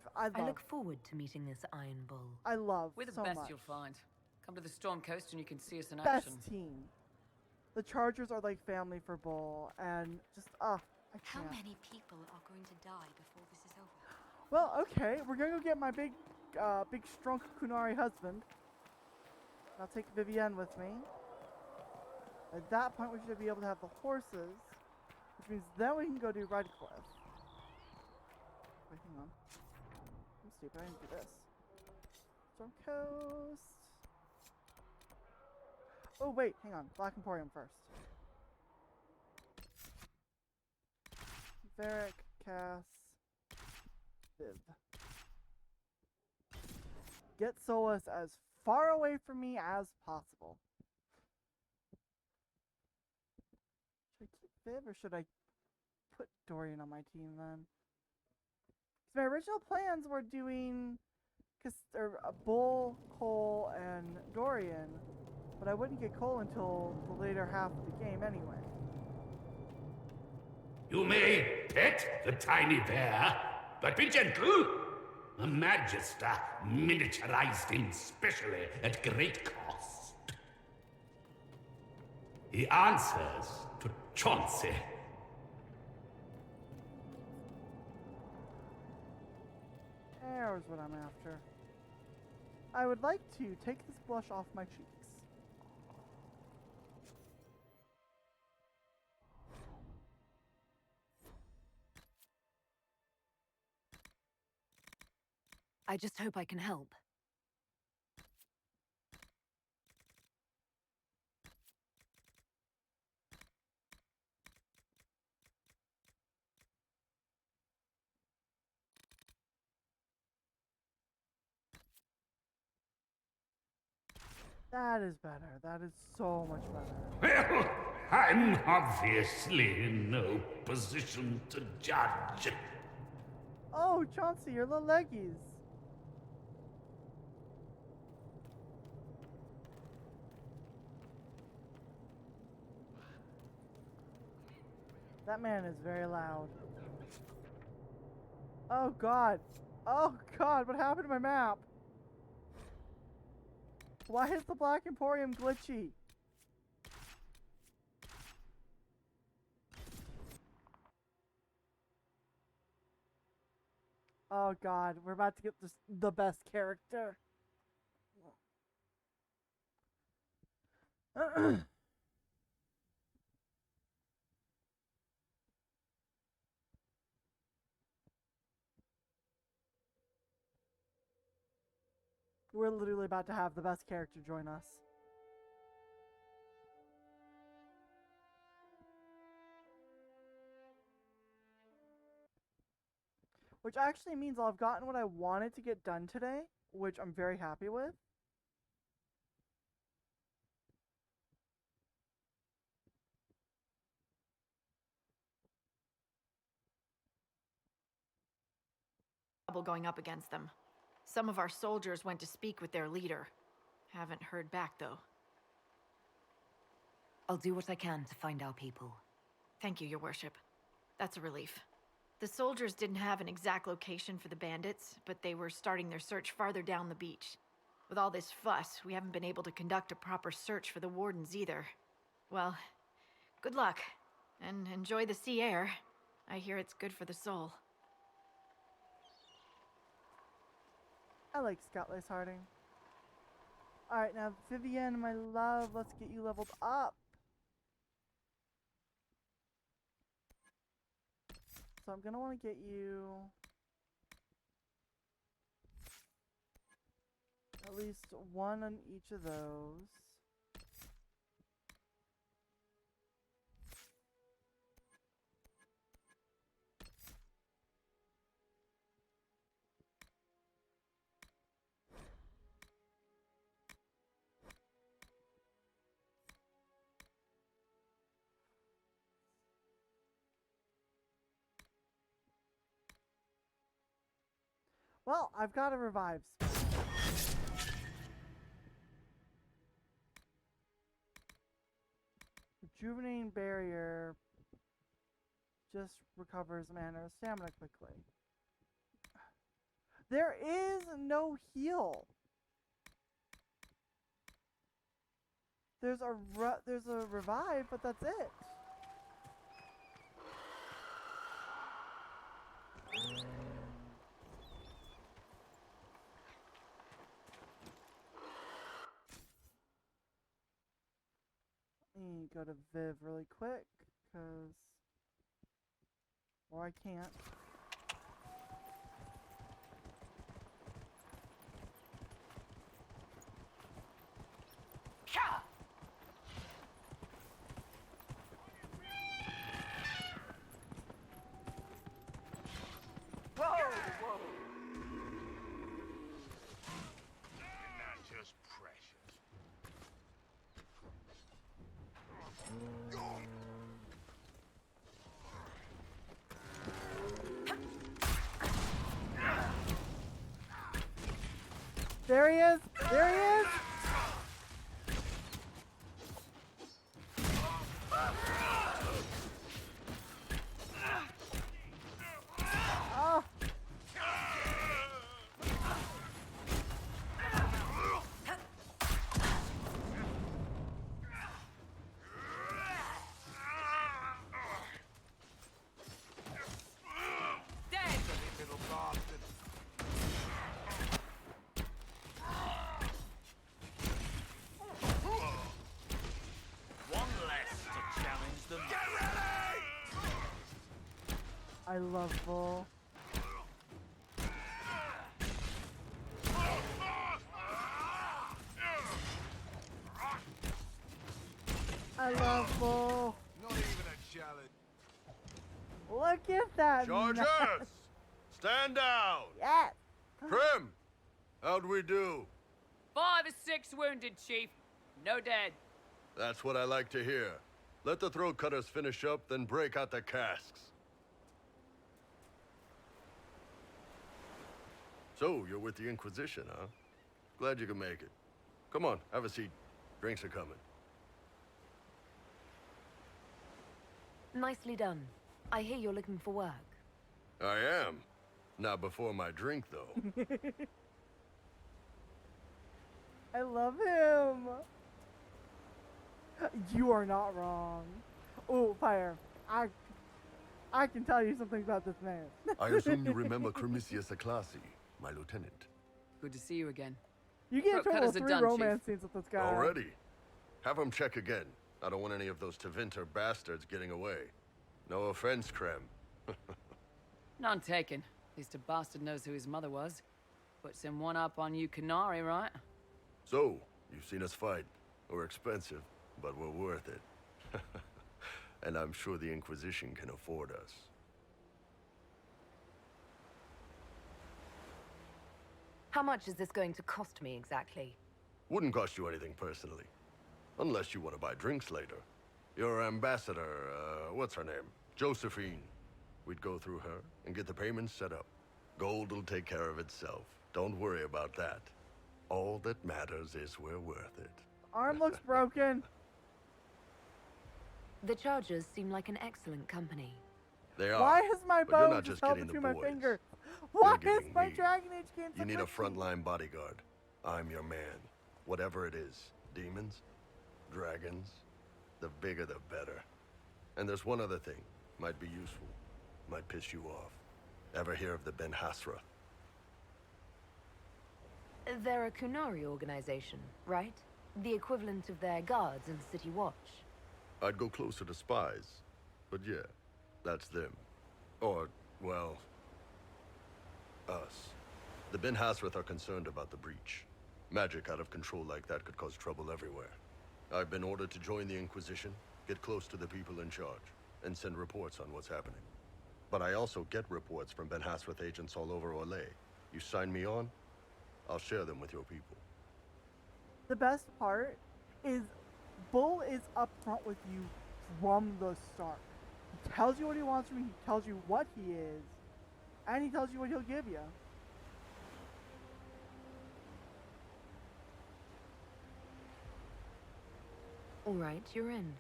look forward to meeting this Iron Bull. I love We're the so best much. you'll find. Come to the Storm Coast and you can see us in Best action. team. The Chargers are like family for Bull, and just I How can't. many people are going to die before this is over? Well, okay, we're gonna go get my big strong Kunari husband. I'll take Vivienne with me. At that point, we should be able to have the horses, which means then we can go do Redcliffe. Wait, hang on. I'm stupid. I didn't do this. Storm Coast. Oh wait, hang on. Black Emporium first. Varric, Cass, Viv. Get Solus as far away from me as possible. Should I keep Viv or should I put Dorian on my team then? 'Cause my original plans were doing Bull, Cole, and Dorian, but I wouldn't get Cole until the later half of the game anyway. You may pet the tiny bear, but be gentle. A Magister miniaturized him specially at great cost. He answers to Chauncey. There's what I'm after. I would like to take this blush off my cheeks. I just hope I can help. That is better. That is so much better. Well, I'm obviously in no position to judge. Oh, Chauncey, your little leggies. That man is very loud. Oh god. Oh god, what happened to my map? Why is the Black Emporium glitchy? Oh god, we're about to get the best character. We're literally about to have the best character join us. Which actually means I've gotten what I wanted to get done today, which I'm very happy with. Trouble going up against them. Some of our soldiers went to speak with their leader. Haven't heard back, though. I'll do what I can to find our people. Thank you, Your Worship. That's a relief. The soldiers didn't have an exact location for the bandits, but they were starting their search farther down the beach. With all this fuss, we haven't been able to conduct a proper search for the wardens either. Well, good luck, and enjoy the sea air. I hear it's good for the soul. I like Scott Lace Harding. Alright, now Vivienne, my love, let's get you leveled up. So I'm gonna want to get you at least one on each of those. Well, I've got a revive spell. Rejuvenating barrier just recovers mana or stamina quickly. There is no heal. There's a revive, but that's it. Let me go to Viv really quick, or I can't. Whoa, whoa. Isn't that just precious? There he is! There he is! Oh. Little bastard. One less to challenge them. I love Bull. I love Bull. Not even a challenge. Look at that. Chargers! mess. Stand down! Yes. Krim! How'd we do? 5 or 6 wounded, Chief. No dead. That's what I like to hear. Let the throat cutters finish up, then break out the casks. So, you're with the Inquisition, huh? Glad you could make it. Come on, have a seat. Drinks are coming. Nicely done. I hear you're looking for work. I am. Not before my drink, though. I love him. You are not wrong. Oh, Fire. I can tell you something about this man. I assume you remember Cremisius Aclassi, my lieutenant. Good to see you again. You get a Throat total cutters of are 3 done, romance Chief. scenes with this guy. Already? Have him check again. I don't want any of those Tevinter bastards getting away. No offense, Krem. None taken. At least a bastard knows who his mother was. Puts him one up on you Canary, right? So, you've seen us fight. We're expensive, but we're worth it. And I'm sure the Inquisition can afford us. How much is this going to cost me exactly? Wouldn't cost you anything personally. Unless you want to buy drinks later. Your ambassador, what's her name? Josephine. We'd go through her and get the payments set up. Gold will take care of itself. Don't worry about that. All that matters is we're worth it. Arm looks broken. The Chargers seem like an excellent company. They are. Why is my but you're bow not just just held getting between the my boys. fingers? Why You're is getting my me. Dragon Age game so You need a quickly? frontline bodyguard. I'm your man. Whatever it is. Demons? Dragons? The bigger the better. And there's one other thing. Might be useful. Might piss you off. Ever hear of the Ben Hasra? They're a Kunari organization, right? The equivalent of their guards in City Watch. I'd go closer to spies. But yeah, that's them. Or, well, us. The Ben Hasrath are concerned about the breach. Magic out of control like that could cause trouble everywhere. I've been ordered to join the Inquisition, get close to the people in charge, and send reports on what's happening. But I also get reports from Ben Hasrath agents all over Orlais. You sign me on, I'll share them with your people. The best part is Bull is upfront with you from the start. He tells you what he wants from you, he tells you what he is, and he tells you what he'll give you. All right, you're in.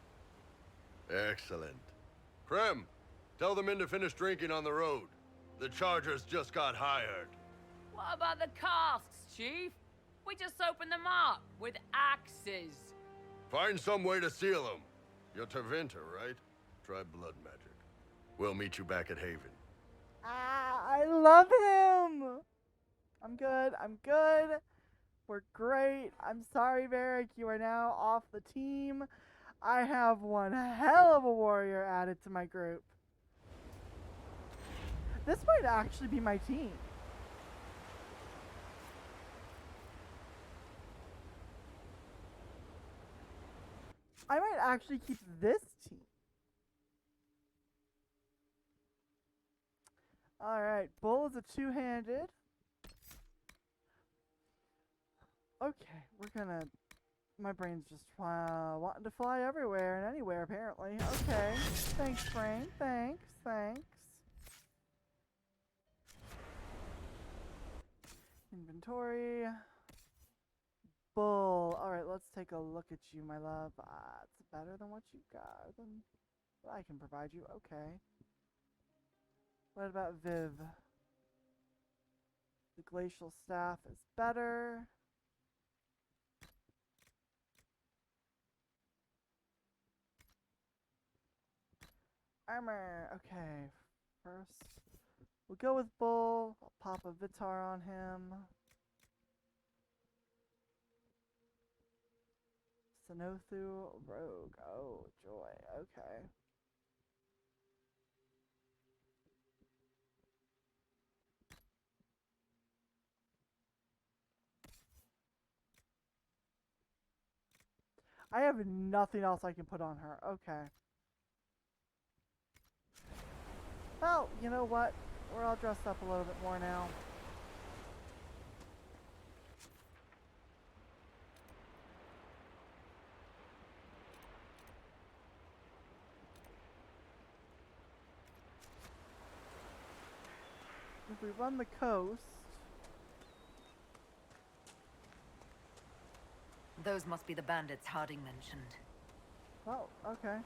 Excellent. Prem, tell the men to finish drinking on the road. The Chargers just got hired. What about the casks, Chief? We just opened them up with axes. Find some way to seal them. You're Tervinter, right? Try blood magic. We'll meet you back at Haven. I love him! I'm good. We're great. I'm sorry, Varric. You are now off the team. I have one hell of a warrior added to my group. This might actually be my team. I might actually keep this team. Alright, Bull is a two-handed. Okay, we're gonna... My brain's just wanting to fly everywhere and anywhere, apparently. Okay, thanks, brain. Thanks. Inventory. Bull. Alright, let's take a look at you, my love. It's better than what you got. Than what I can provide you. Okay. What about Viv? The glacial staff is better. Armor. Okay. First, we'll go with Bull. I'll pop a Vitar on him. Sanothu Rogue. Oh, joy. Okay. I have nothing else I can put on her. Okay. Well, you know what? We're all dressed up a little bit more now. If we run the coast... Those must be the bandits Harding mentioned. Oh, okay.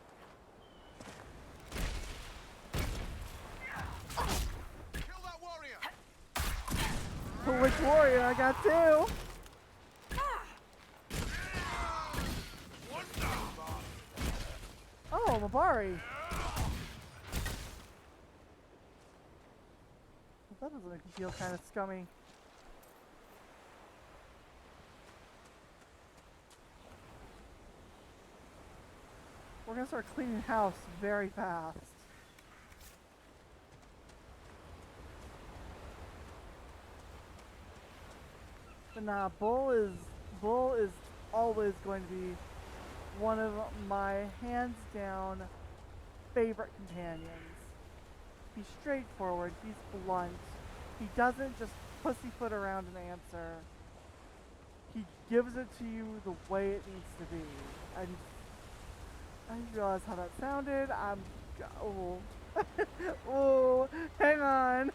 Kill that warrior! Which warrior? I got two! Oh, Mabari! That doesn't make me feel kind of scummy. We're gonna start cleaning house very fast. But nah, Bull is always going to be one of my hands down favorite companions. He's straightforward, he's blunt, he doesn't just pussyfoot around an answer. He gives it to you the way it needs to be. And I just realized how that sounded. Oh. Oh, hang on.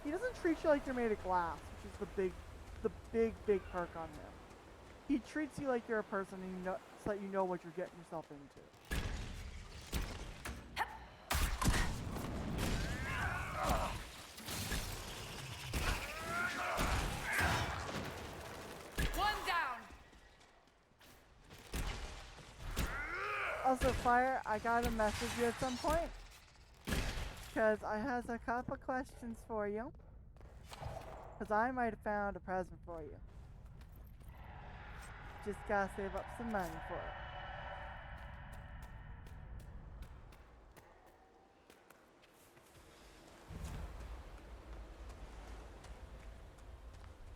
He doesn't treat you like you're made of glass, which is the big perk on him. He treats you like you're a person and so that you know what you're getting yourself into. Also, Fire, I gotta message you at some point, because I has a couple questions for you, because I might have found a present for you. Just gotta save up some money for it.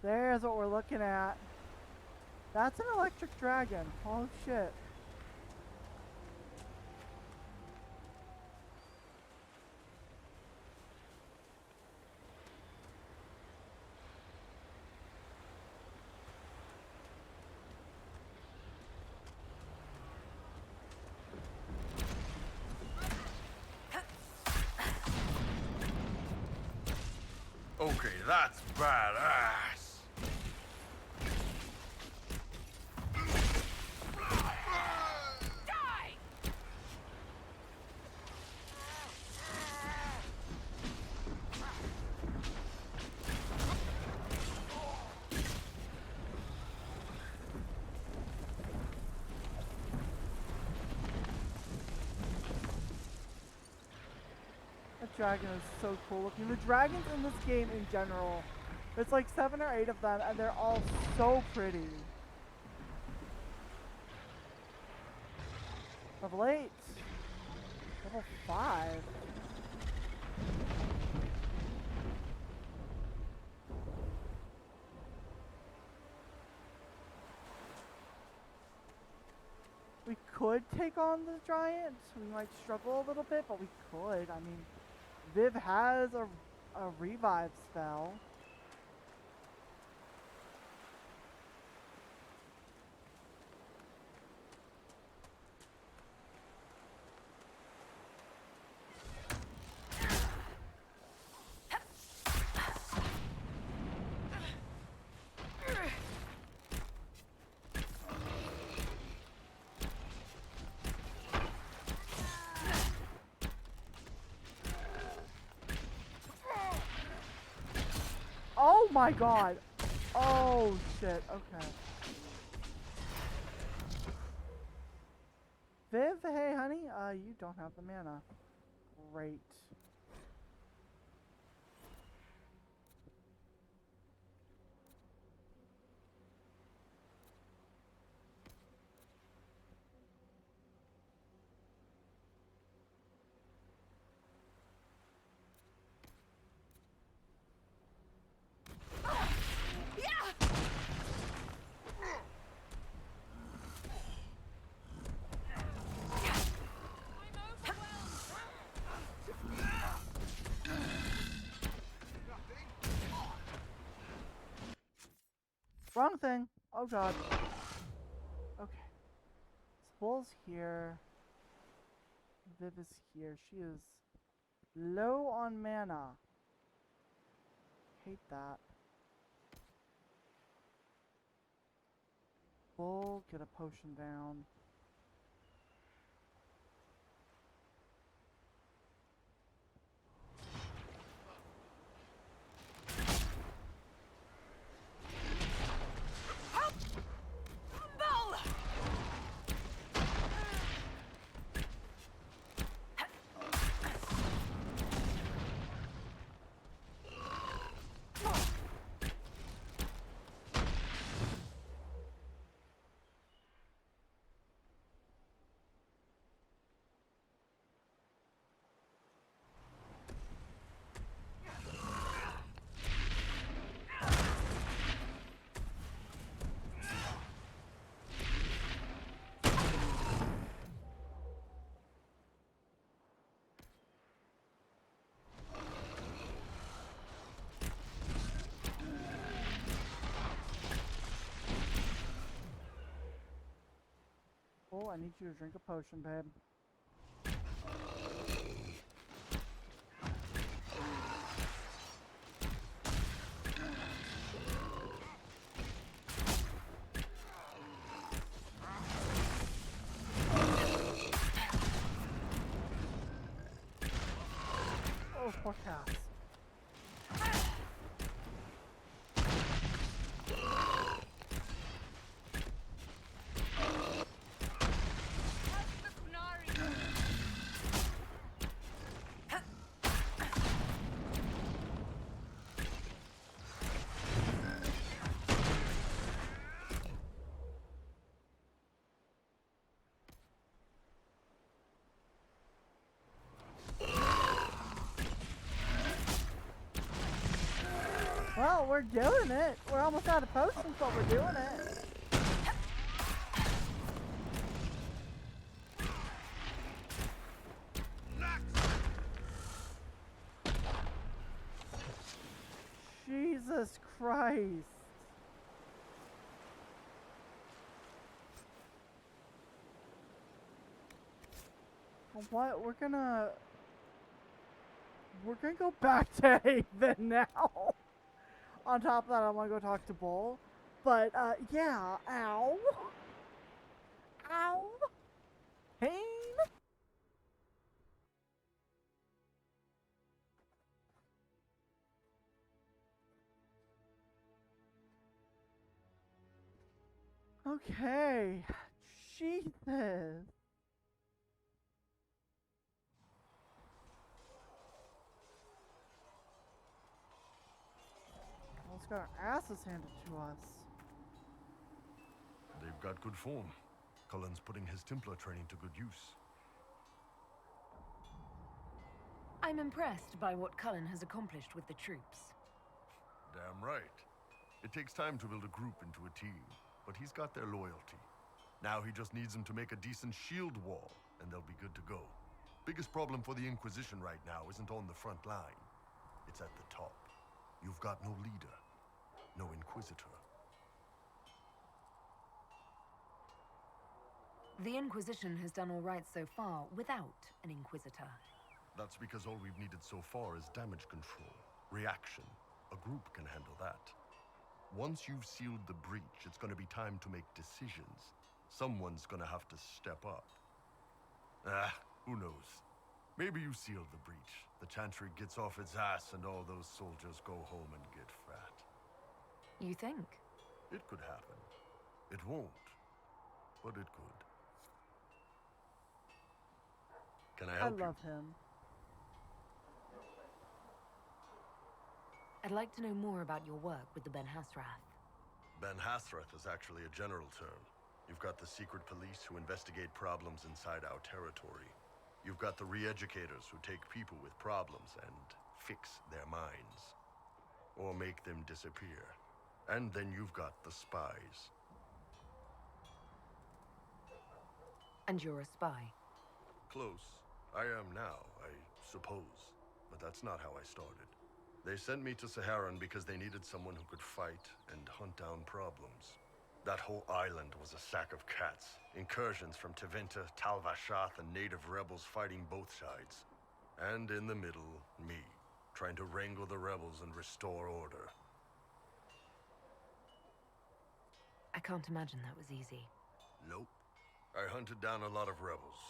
There's what we're looking at. That's an electric dragon. Oh shit. Okay, that's badass. dragon is so cool looking. The dragons in this game in general, it's like 7 or 8 of them, and they're all so pretty. Level 8. Level 5. We could take on the giant. We might struggle a little bit, but we could. I mean, Viv has a revive spell. Oh my god! Oh shit, okay. Viv, hey honey, you don't have the mana. Great. Wrong thing. Oh god. Okay. Bull's here. Viv is here. She is low on mana. Hate that. Bull, get a potion down. Oh, I need you to drink a potion, babe. Oh, poor Cass. Well, we're doing it. We're almost out of potions, but we're doing it. Jesus Christ. What? We're gonna go back to Haven now. On top of that, I want to go talk to Bull. But, yeah. Ow. Ow. Pain. Okay. Jesus. just got our asses handed to us. They've got good form. Cullen's putting his Templar training to good use. I'm impressed by what Cullen has accomplished with the troops. Damn right. It takes time to build a group into a team, but he's got their loyalty. Now he just needs them to make a decent shield wall, and they'll be good to go. Biggest problem for the Inquisition right now isn't on the front line. It's at the top. You've got no leader, no Inquisitor. The Inquisition has done all right so far without an Inquisitor. That's because all we've needed so far is damage control, reaction. A group can handle that. Once you've sealed the breach, it's gonna be time to make decisions. Someone's gonna have to step up. Who knows? Maybe you sealed the breach. The Chantry gets off its ass and all those soldiers go home and get fat. You think? It could happen. It won't, but it could. Can I help you? I love him. I'd like to know more about your work with the Ben Hassrath. Ben Hassrath is actually a general term. You've got the secret police who investigate problems inside our territory. You've got the re-educators who take people with problems and fix their minds. Or make them disappear. And then you've got the spies. And you're a spy? Close. I am now, I suppose. But that's not how I started. They sent me to Saharan because they needed someone who could fight and hunt down problems. That whole island was a sack of cats. Incursions from Tevinter, Tal Vashath, and native rebels fighting both sides. And in the middle, me, trying to wrangle the rebels and restore order. I can't imagine that was easy. Nope. I hunted down a lot of rebels.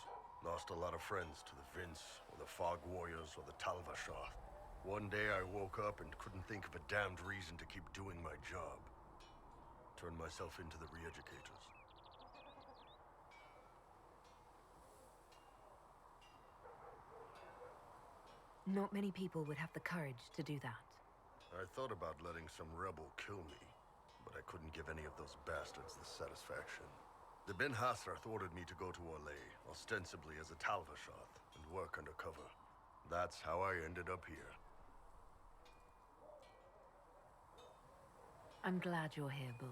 Lost a lot of friends to the Vince, or the Fog Warriors, or the Tal Vashath. One day I woke up and couldn't think of a damned reason to keep doing my job. Turned myself into the re-educators. Not many people would have the courage to do that. I thought about letting some rebel kill me, but I couldn't give any of those bastards the satisfaction. The Ben Hassrath ordered me to go to Orlais, ostensibly as a Tal Vashath, and work undercover. That's how I ended up here. I'm glad you're here, Bull.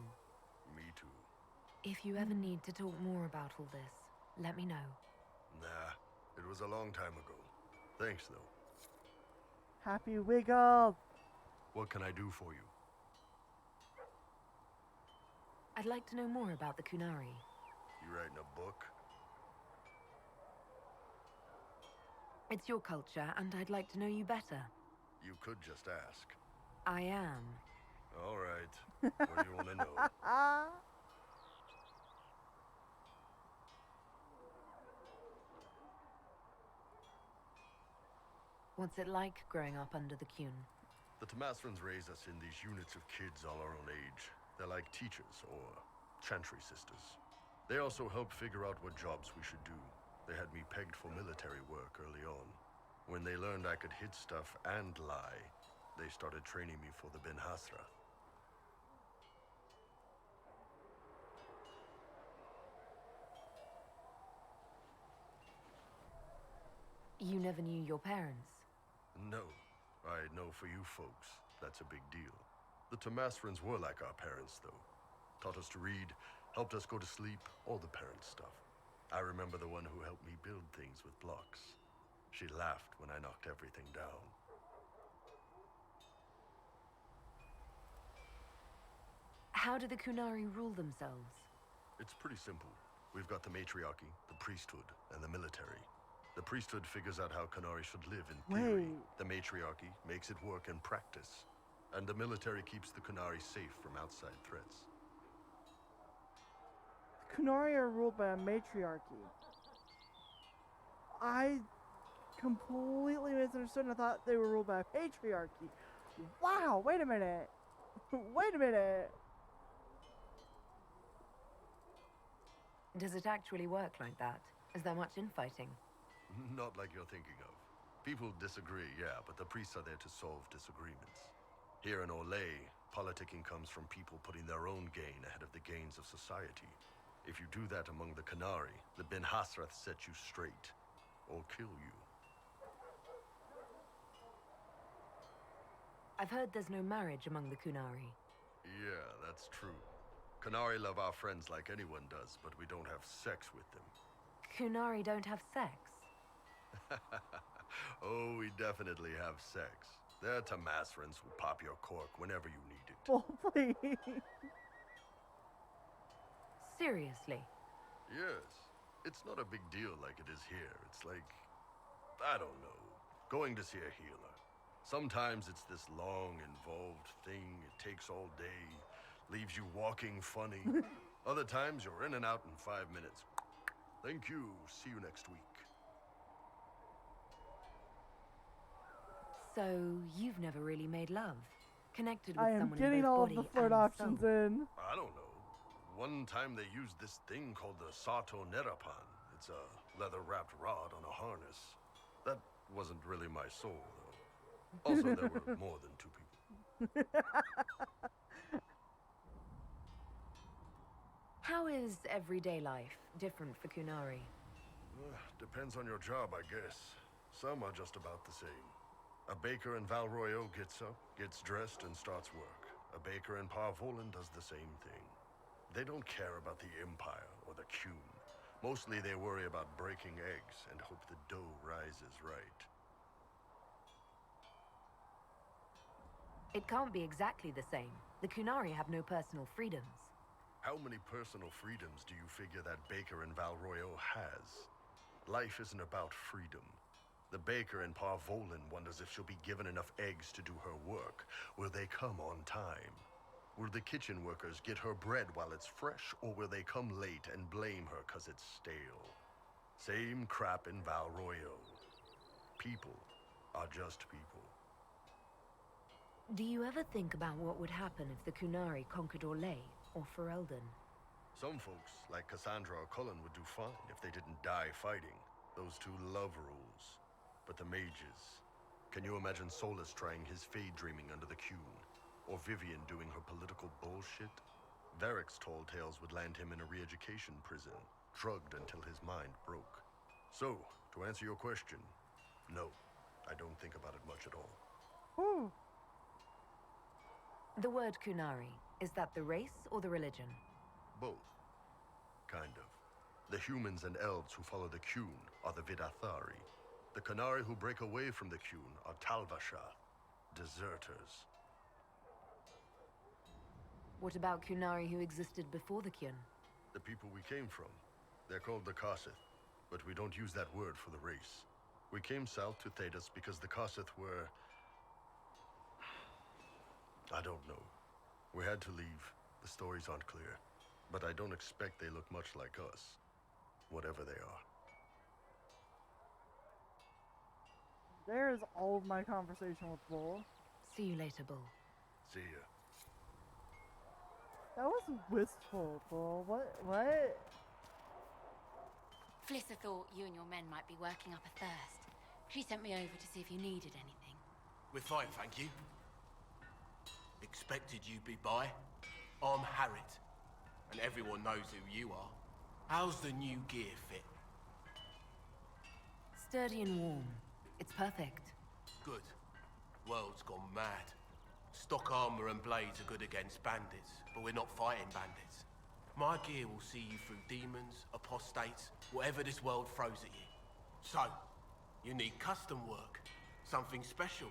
Me too. If you ever need to talk more about all this, let me know. Nah, it was a long time ago. Thanks, though. Happy Wiggle! What can I do for you? I'd like to know more about the Kunari. You writing a book? It's your culture, and I'd like to know you better. You could just ask. I am. All right. What do you want to know? What's it like growing up under the Qun? The Tamasrans raise us in these units of kids all our own age. They're like teachers, or Chantry sisters. They also help figure out what jobs we should do. They had me pegged for military work early on. When they learned I could hit stuff and lie, they started training me for the Ben Hassrath. You never knew your parents? No. I know for you folks, that's a big deal. The Tamasrans were like our parents, though. Taught us to read, helped us go to sleep, all the parent stuff. I remember the one who helped me build things with blocks. She laughed when I knocked everything down. How do the Kunari rule themselves? It's pretty simple. We've got the matriarchy, the priesthood, and the military. The priesthood figures out how Kunari should live in theory. The matriarchy makes it work in practice. And the military keeps the Kunari safe from outside threats. The Kunari are ruled by a matriarchy. I completely misunderstood and I thought they were ruled by a patriarchy. Wow, wait a minute. Wait a minute. Does it actually work like that? Is there much infighting? Not like you're thinking of. People disagree, yeah, but the priests are there to solve disagreements. Here in Orlais, politicking comes from people putting their own gain ahead of the gains of society. If you do that among the Qunari, the Ben Hasrath set you straight, or kill you. I've heard there's no marriage among the Qunari. Yeah, that's true. Qunari love our friends like anyone does, but we don't have sex with them. Qunari don't have sex? Oh, we definitely have sex. They're Tamasrans who pop your cork whenever you need it. Oh, please. Seriously? Yes. It's not a big deal like it is here. It's like, I don't know, going to see a healer. Sometimes it's this long, involved thing. It takes all day, leaves you walking funny. Other times you're in and out in 5 minutes. Thank you. See you next week. So, you've never really made love? Connected with I am someone getting in both all of body the flirt and options soul? in. I don't know. One time they used this thing called the Sato Nerapan. It's a leather-wrapped rod on a harness. That wasn't really my soul, though. Also, there were more than 2 people. How is everyday life different for Qunari? Depends on your job, I guess. Some are just about the same. A baker in Val Royeaux gets up, gets dressed, and starts work. A baker in Parvolan does the same thing. They don't care about the Empire or the Qun. Mostly they worry about breaking eggs and hope the dough rises right. It can't be exactly the same. The Qunari have no personal freedoms. How many personal freedoms do you figure that baker in Val Royeaux has? Life isn't about freedom. The baker in Parvolan wonders if she'll be given enough eggs to do her work. Will they come on time? Will the kitchen workers get her bread while it's fresh, or will they come late and blame her 'cause it's stale? Same crap in Val Royeaux. People are just people. Do you ever think about what would happen if the Qunari conquered Orlais or Ferelden? Some folks, like Cassandra or Cullen, would do fine if they didn't die fighting. Those two love rules. But the mages... Can you imagine Solus trying his fade dreaming under the Qun? Or Vivian doing her political bullshit? Varric's tall tales would land him in a re-education prison, drugged until his mind broke. So, to answer your question, no, I don't think about it much at all. Ooh. The word Qunari, is that the race or the religion? Both. Kind of. The humans and elves who follow the Qun are the Vidathari. The Qunari who break away from the Qun are Talvasha, deserters. What about Qunari who existed before the Qun? The people we came from. They're called the Kasith, but we don't use that word for the race. We came south to Thedas because the Kasith were... I don't know. We had to leave. The stories aren't clear. But I don't expect they look much like us. Whatever they are. There's all of my conversation with Bull. See you later, Bull. See ya. That was wistful, Bull. What? Flissa thought you and your men might be working up a thirst. She sent me over to see if you needed anything. We're fine, thank you. Expected you'd be by. I'm Harriet, and everyone knows who you are. How's the new gear fit? Sturdy and warm. It's perfect. Good. World's gone mad. Stock armor and blades are good against bandits, but we're not fighting bandits. My gear will see you through demons, apostates, whatever this world throws at you. So, you need custom work, something special.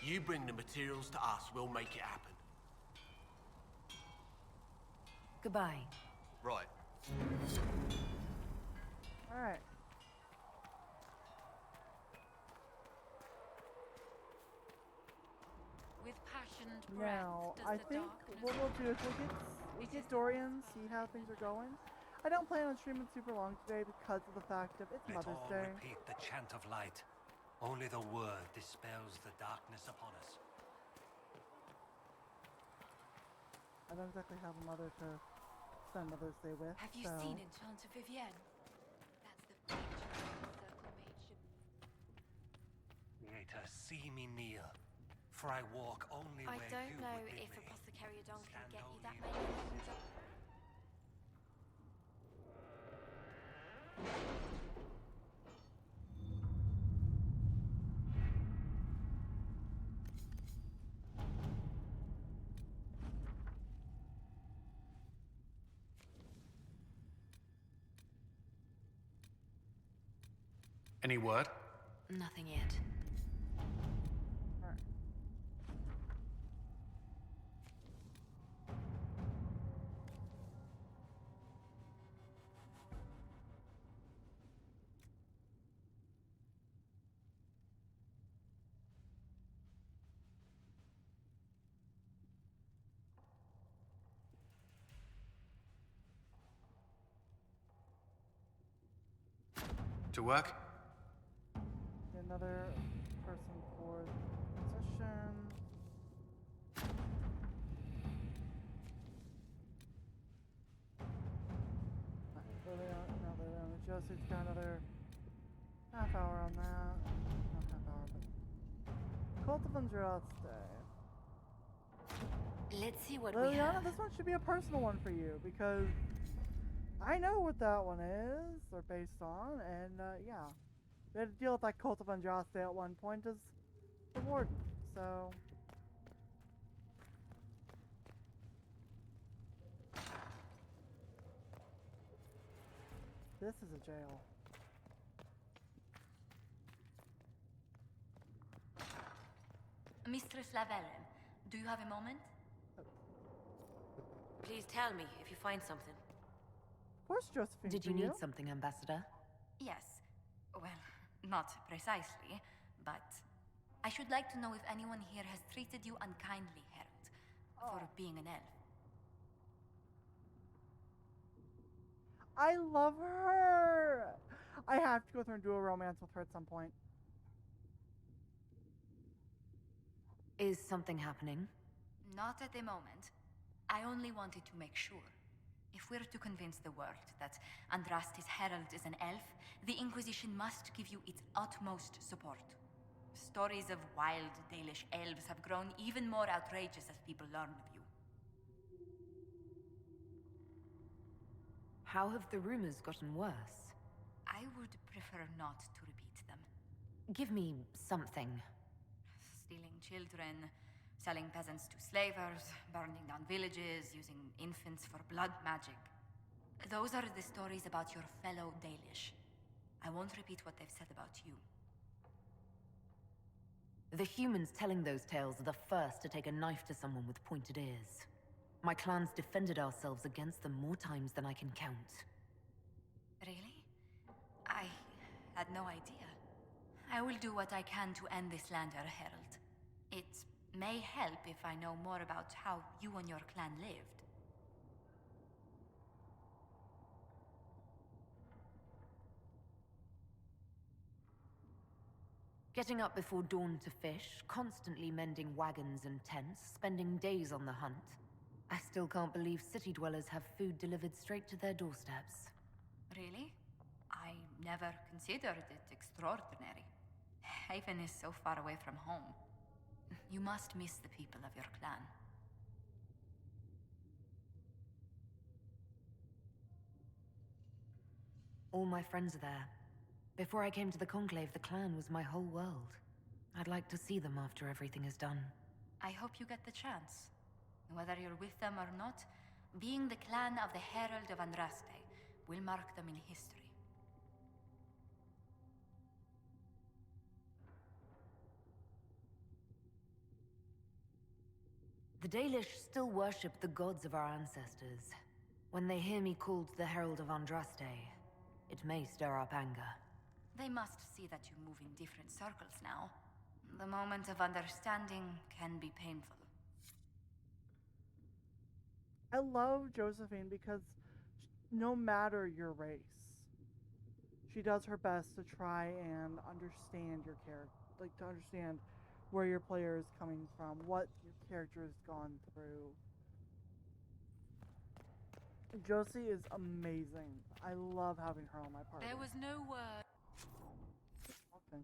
You bring the materials to us, we'll make it happen. Goodbye. Right. Alright. With passionate breath Now, does I the think darkness what we'll do is we get Dorian, see how things are going. I don't plan on streaming super long today because of the fact of it's Let Mother's all Day. repeat the chant of light. Only the word dispels the darkness upon us. I don't exactly have a mother to spend Mother's Day with. Have you so. seen Enchanter Vivienne? That's the picture of the Circle Mage should... Creator, see me kneel, for I walk only I where don't you know would bid if a me. Any word? Nothing yet. To work? Another person for position. Josie's got another half hour on that. Not half hour, but Cult of Andraste. Let's see what we Liliana, have. this one should be a personal one for you because I know what that one is, or based on, and yeah. We had to deal with that Cult of Andraste at one point as the warden, so... This is a jail. Mistress Lavelle, do you have a moment? Please tell me if you find something. Of course, Josephine. Did you need something, Ambassador? Yes. Well, not precisely, but I should like to know if anyone here has treated you unkindly, Herald, for being an elf. I love her! I have to go through and do a romance with her at some point. Is something happening? Not at the moment. I only wanted to make sure. If we're to convince the world that Andraste's herald is an elf, the Inquisition must give you its utmost support. Stories of wild Dalish elves have grown even more outrageous as people learn of you. How have the rumors gotten worse? I would prefer not to repeat them. Give me something. Stealing children, selling peasants to slavers, burning down villages, using infants for blood magic. Those are the stories about your fellow Dalish. I won't repeat what they've said about you. The humans telling those tales are the first to take a knife to someone with pointed ears. My clans defended ourselves against them more times than I can count. Really? I had no idea. I will do what I can to end this slander, Herald. It may help if I know more about how you and your clan lived. Getting up before dawn to fish, constantly mending wagons and tents, spending days on the hunt. I still can't believe city dwellers have food delivered straight to their doorsteps. Really? I never considered it extraordinary. Haven is so far away from home. You must miss the people of your clan. All my friends are there. Before I came to the Conclave, the clan was my whole world. I'd like to see them after everything is done. I hope you get the chance. Whether you're with them or not, being the clan of the Herald of Andraste will mark them in history. The Dalish still worship the gods of our ancestors. When they hear me called the Herald of Andraste, it may stir up anger. They must see that you move in different circles now. The moment of understanding can be painful. I love Josephine because no matter your race, she does her best to try and understand your character, like to understand where your player is coming from, what your character has gone through. Josie is amazing. I love having her on my party. There was no word. Okay.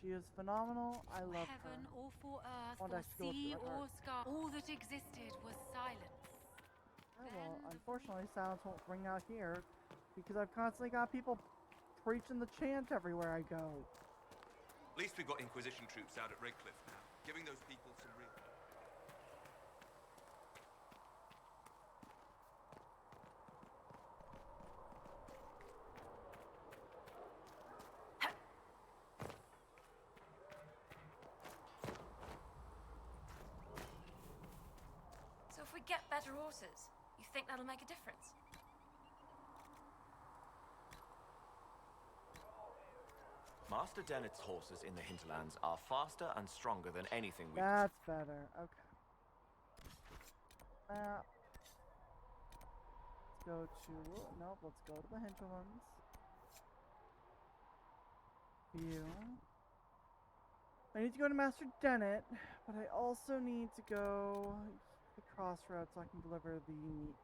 She is phenomenal. I love Heaven her. or for earth, Want or us to go sea through her. or sky, all that existed was silence. Oh, well, unfortunately, silence won't ring out here because I've constantly got people preaching the chant everywhere I go. At least we've got Inquisition troops out at Redcliffe now, giving those people some real... we get better horses? You think that'll make a difference? Master Dennett's horses in the hinterlands are faster and stronger than anything we've... That's better. Okay. Let's go to... Nope, let's go to the hinterlands. You. I need to go to Master Dennett, but I also need to go to the crossroads so I can deliver the meats.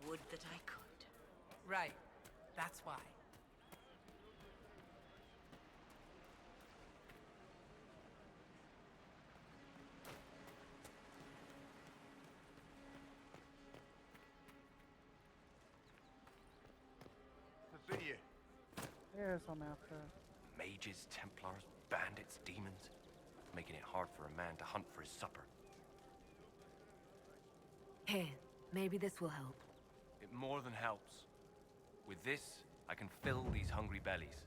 Would that I could. Right. That's why. To see you. Here's what I'm after. Mages, Templars, bandits, demons. Making it hard for a man to hunt for his supper. Here, maybe this will help. It more than helps. With this, I can fill these hungry bellies.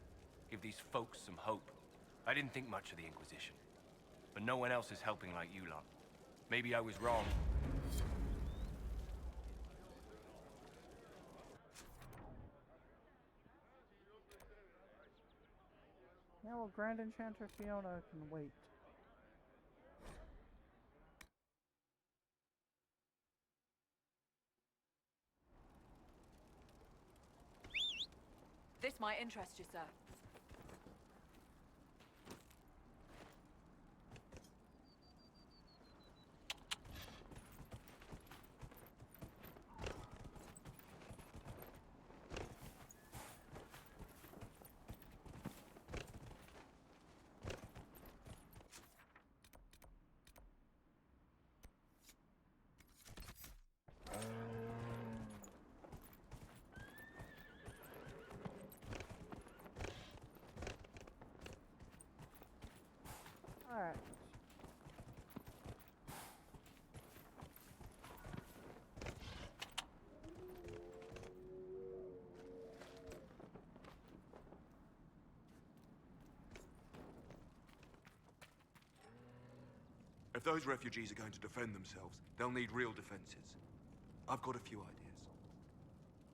Give these folks some hope. I didn't think much of the Inquisition. But no one else is helping like you lot. Maybe I was wrong. Yeah, well, Grand Enchanter Fiona can wait. This might interest you, sir. Alright. If those refugees are going to defend themselves, they'll need real defenses. I've got a few ideas.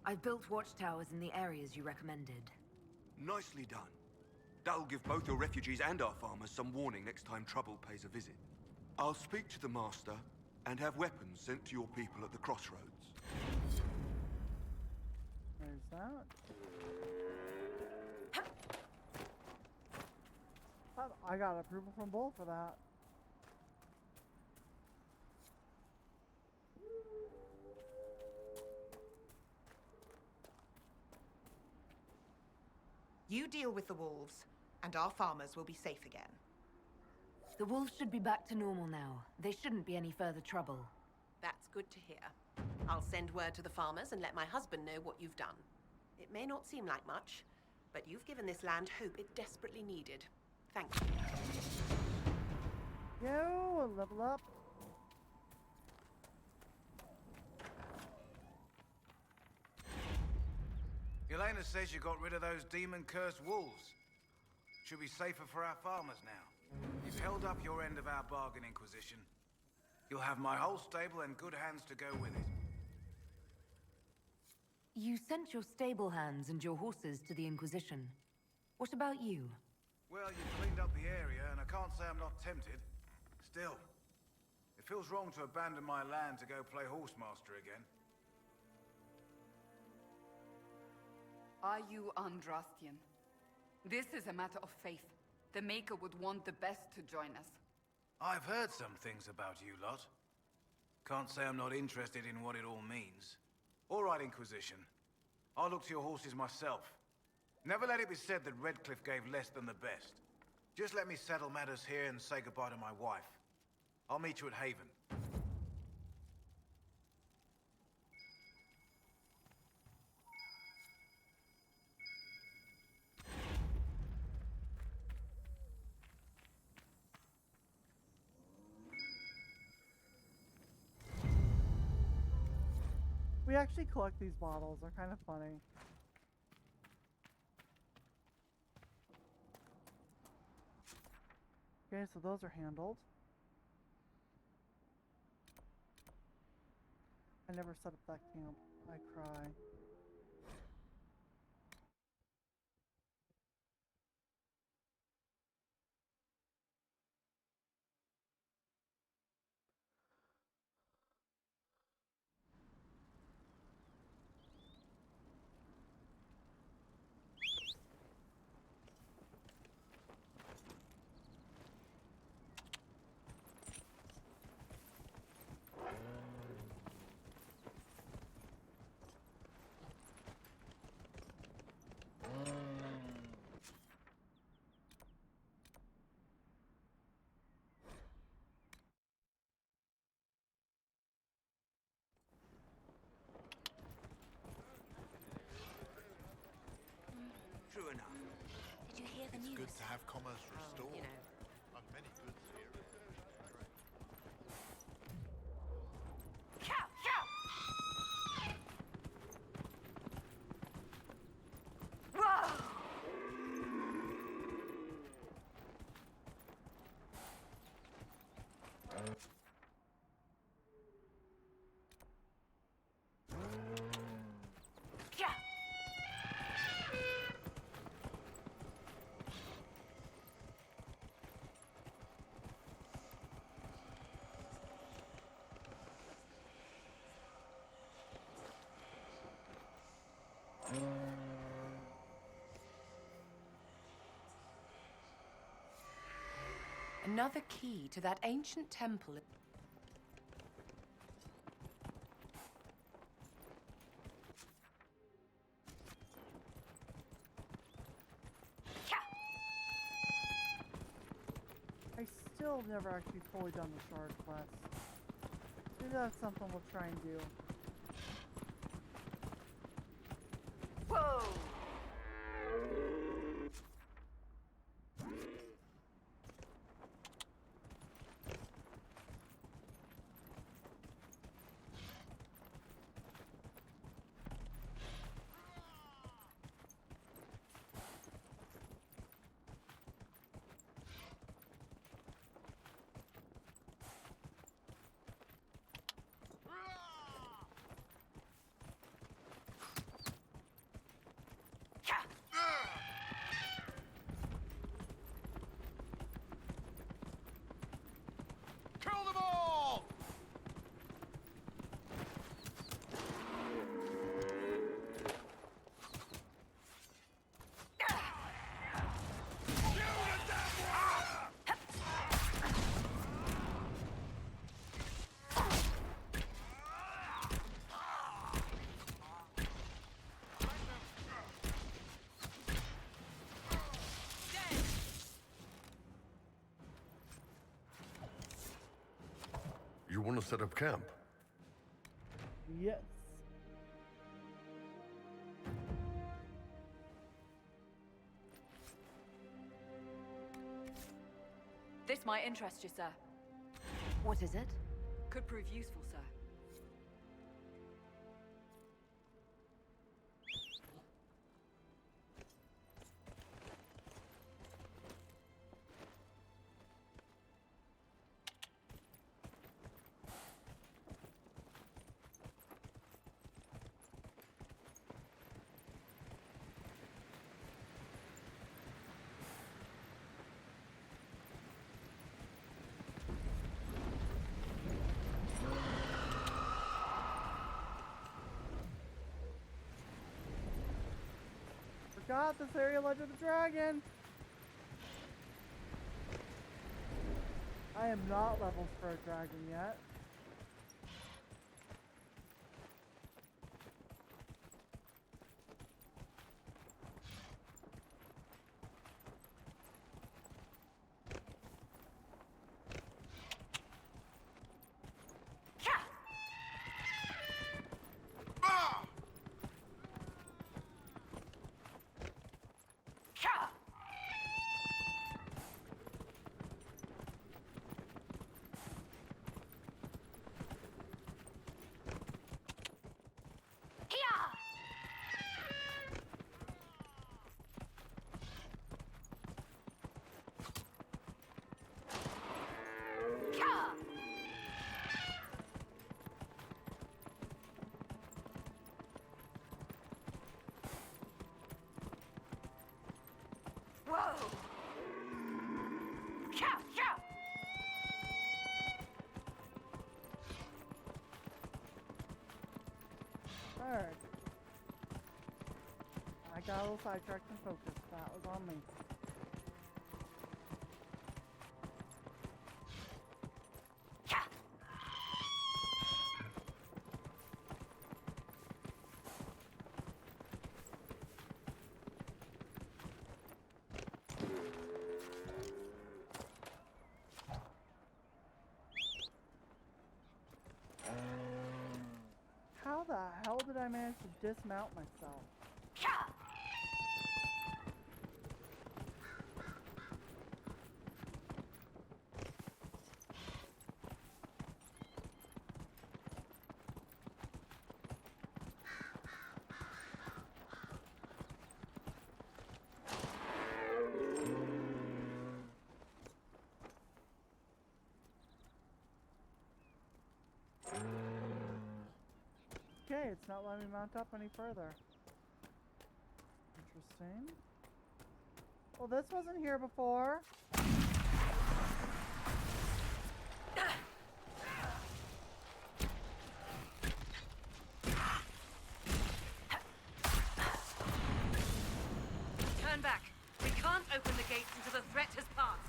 I've built watchtowers in the areas you recommended. Nicely done. That'll give both your refugees and our farmers some warning next time trouble pays a visit. I'll speak to the Master and have weapons sent to your people at the crossroads. There's that. I got approval from Bull for that. You deal with the wolves, and our farmers will be safe again. The wolves should be back to normal now. There shouldn't be any further trouble. That's good to hear. I'll send word to the farmers and let my husband know what you've done. It may not seem like much, but you've given this land hope it desperately needed. Thank you. Yo, level up. Yelena says you got rid of those demon-cursed wolves. Should be safer for our farmers now. You've held up your end of our bargain, Inquisition. You'll have my whole stable and good hands to go with it. You sent your stable hands and your horses to the Inquisition. What about you? Well, you cleaned up the area, and I can't say I'm not tempted. Still, it feels wrong to abandon my land to go play horsemaster again. Are you Andrastian? This is a matter of faith. The Maker would want the best to join us. I've heard some things about you lot. Can't say I'm not interested in what it all means. All right, Inquisition. I'll look to your horses myself. Never let it be said that Redcliffe gave less than the best. Just let me settle matters here and say goodbye to my wife. I'll meet you at Haven. We actually collect these bottles. They're kind of funny. Okay, so those are handled. I never set up that camp. I cry. True enough. Did you hear the news? Good to have commerce restored. You know. Many goods here. Another key to that ancient temple. I still never actually fully done the shard quest. Maybe that's something we'll try and do. Whoa! Kill them all! You want to set up camp? Yes. This might interest you, sir. What is it? Could prove useful, sir. Forgot this area Legend of the Dragon. I am not leveled for a dragon yet. Whoa! Alright. I got a little sidetracked and focused. That was on me. How the hell did I manage to dismount myself? Okay, it's not letting me mount up any further. Interesting. Well, this wasn't here before. Turn back. We can't open the gates until the threat has passed.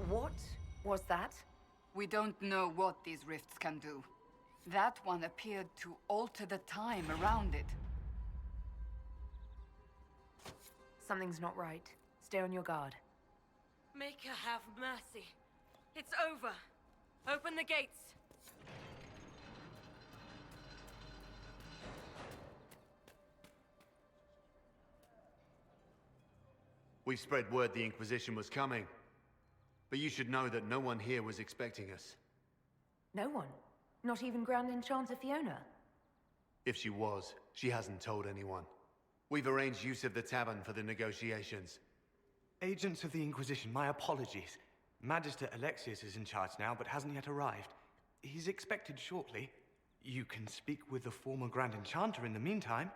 What was that? We don't know what these rifts can do. That one appeared to alter the time around it. Something's not right. Stay on your guard. Make her have mercy. It's over. Open the gates. We spread word the Inquisition was coming. But you should know that no one here was expecting us. No one? Not even Grand Enchanter Fiona? If she was, she hasn't told anyone. We've arranged use of the tavern for the negotiations. Agents of the Inquisition, my apologies. Magister Alexius is in charge now, but hasn't yet arrived. He's expected shortly. You can speak with the former Grand Enchanter in the meantime.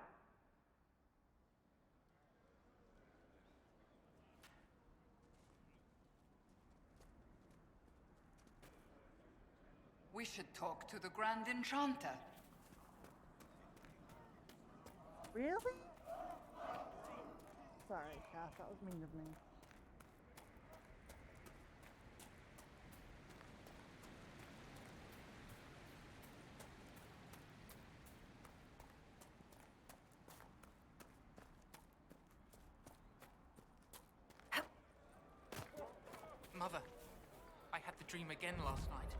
We should talk to the Grand Enchanter. Really? Sorry, Cass, that was mean of me. Mother, I had the dream again last night.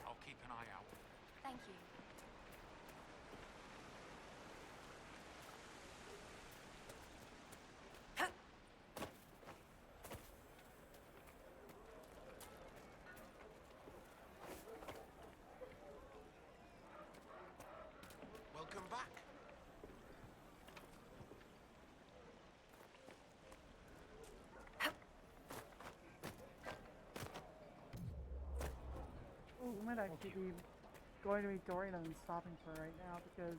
I'll keep an eye out. Thank you. Welcome back. Oh, we might actually be going to meet Dorian and stopping for right now because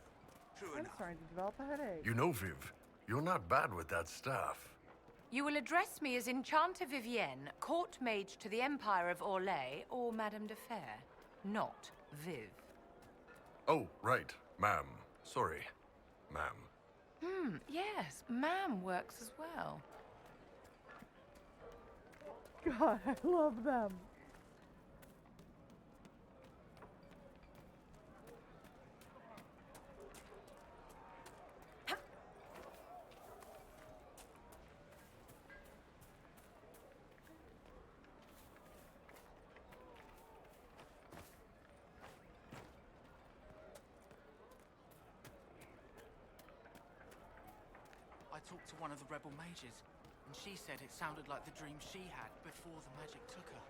I'm starting to develop a headache. You know, Viv, you're not bad with that staff. You will address me as Enchanter Vivienne, Court Mage to the Empire of Orlais, or Madame de Fer, not Viv. Oh, right, ma'am. Sorry, ma'am. Yes, ma'am works as well. God, I love them. I talked to one of the rebel mages, and she said it sounded like the dream she had before the magic took her.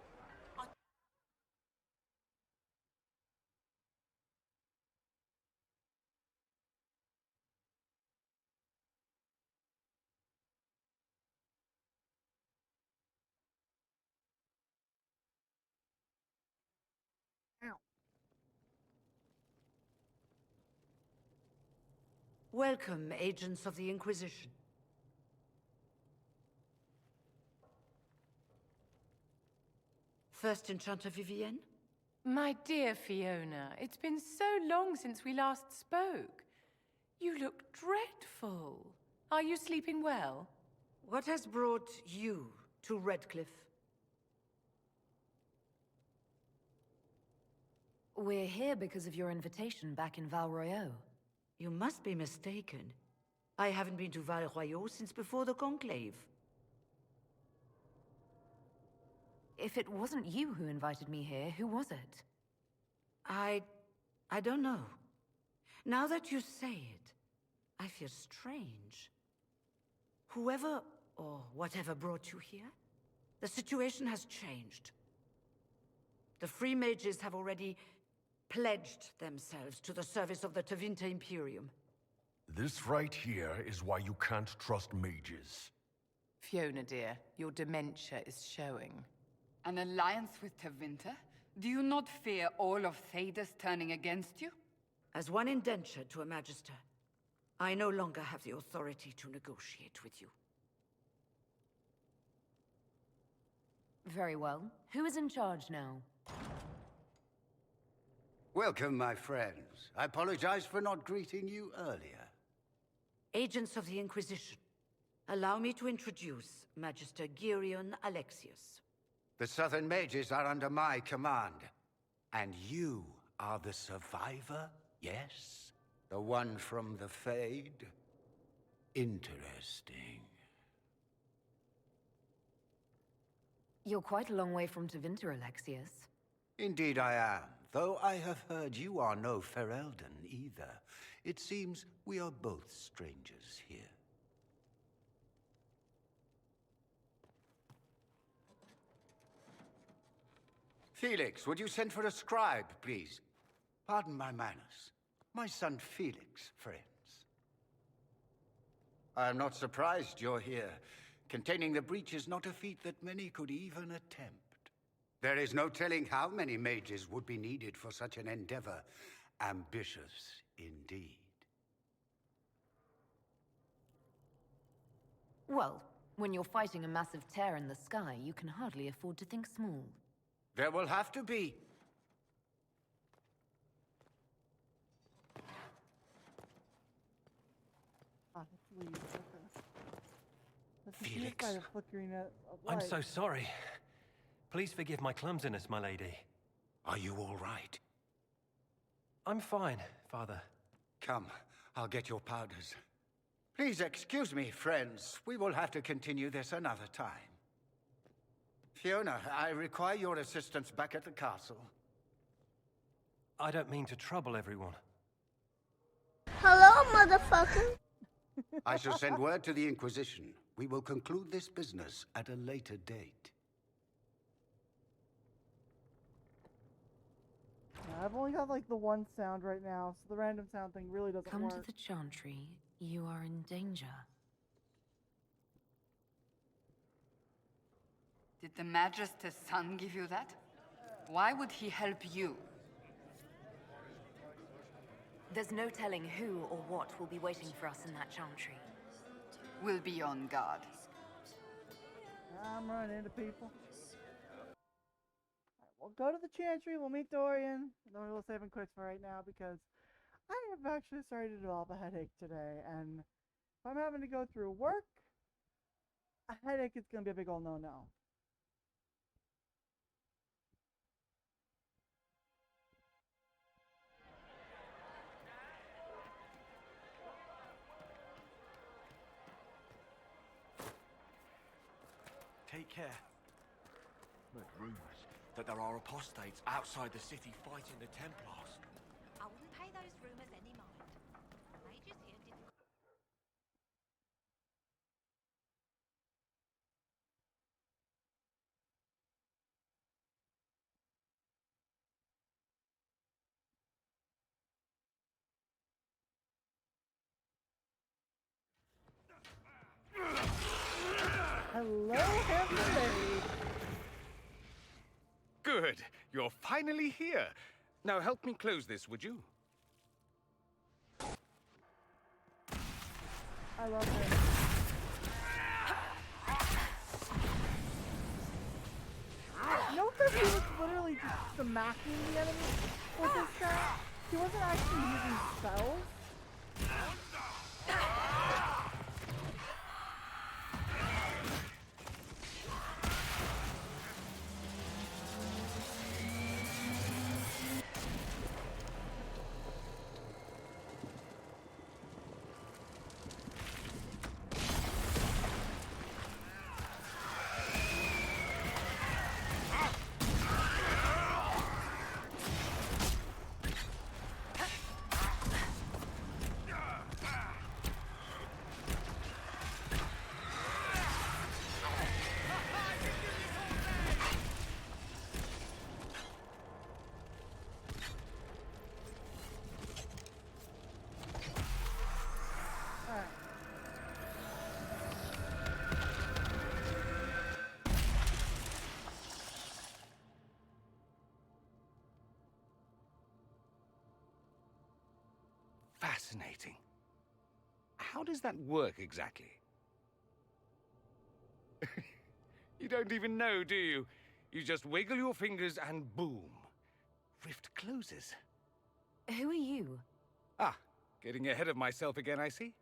Ow. Welcome, agents of the Inquisition. First Enchanter Vivienne? My dear Fiona, it's been so long since we last spoke. You look dreadful. Are you sleeping well? What has brought you to Redcliffe? We're here because of your invitation back in Val Royeaux. You must be mistaken. I haven't been to Val Royeaux since before the Conclave. If it wasn't you who invited me here, who was it? I don't know. Now that you say it, I feel strange. Whoever or whatever brought you here, the situation has changed. The Free Mages have already pledged themselves to the service of the Tevinter Imperium. This right here is why you can't trust mages. Fiona, dear, your dementia is showing. An alliance with Tevinter? Do you not fear all of Thedas turning against you? As one indentured to a Magister, I no longer have the authority to negotiate with you. Very well. Who is in charge now? Welcome, my friends. I apologize for not greeting you earlier. Agents of the Inquisition, allow me to introduce Magister Geirion Alexius. The Southern Mages are under my command. And you are the survivor, yes? The one from the Fade? Interesting. You're quite a long way from Tevinter, Alexius. Indeed I am, though I have heard you are no Ferelden either. It seems we are both strangers here. Felix, would you send for a scribe, please? Pardon my manners. My son Felix, friends. I am not surprised you're here. Containing the breach is not a feat that many could even attempt. There is no telling how many mages would be needed for such an endeavor. Ambitious indeed. Well, when you're fighting a massive tear in the sky, you can hardly afford to think small. There will have to be. Let's leave. Let's Felix. By the flickering of I'm light. so sorry. Please forgive my clumsiness, my lady. Are you all right? I'm fine, Father. Come, I'll get your powders. Please excuse me, friends. We will have to continue this another time. Fiona, I require your assistance back at the castle. I don't mean to trouble everyone. Hello, motherfucker. I shall send word to the Inquisition. We will conclude this business at a later date. I've only got like the one sound right now, so the random sound thing really doesn't Come work. to the Chantry. You are in danger. Did the Magister's son give you that? Why would he help you? There's no telling who or what will be waiting for us in that Chantry. We'll be on guard. I'm running into people. Alright, we'll go to the Chantry, we'll meet Dorian, and then we'll save him quick for right now because I have actually started to develop a headache today, and if I'm having to go through work, a headache is going to be a big old no-no. Take care. Heard rumors that there are apostates outside the city fighting the Templars. I wouldn't pay those rumors any mind. Mages here didn't. Hello, handmaid. Good. You're finally here. Now help me close this, would you? I love it. No, because he was literally just smacking the enemy with his staff. He wasn't actually using spells. Fascinating. How does that work exactly? You don't even know, do you? You just wiggle your fingers and boom. Rift closes. Who are you? Ah, getting ahead of myself again, I see.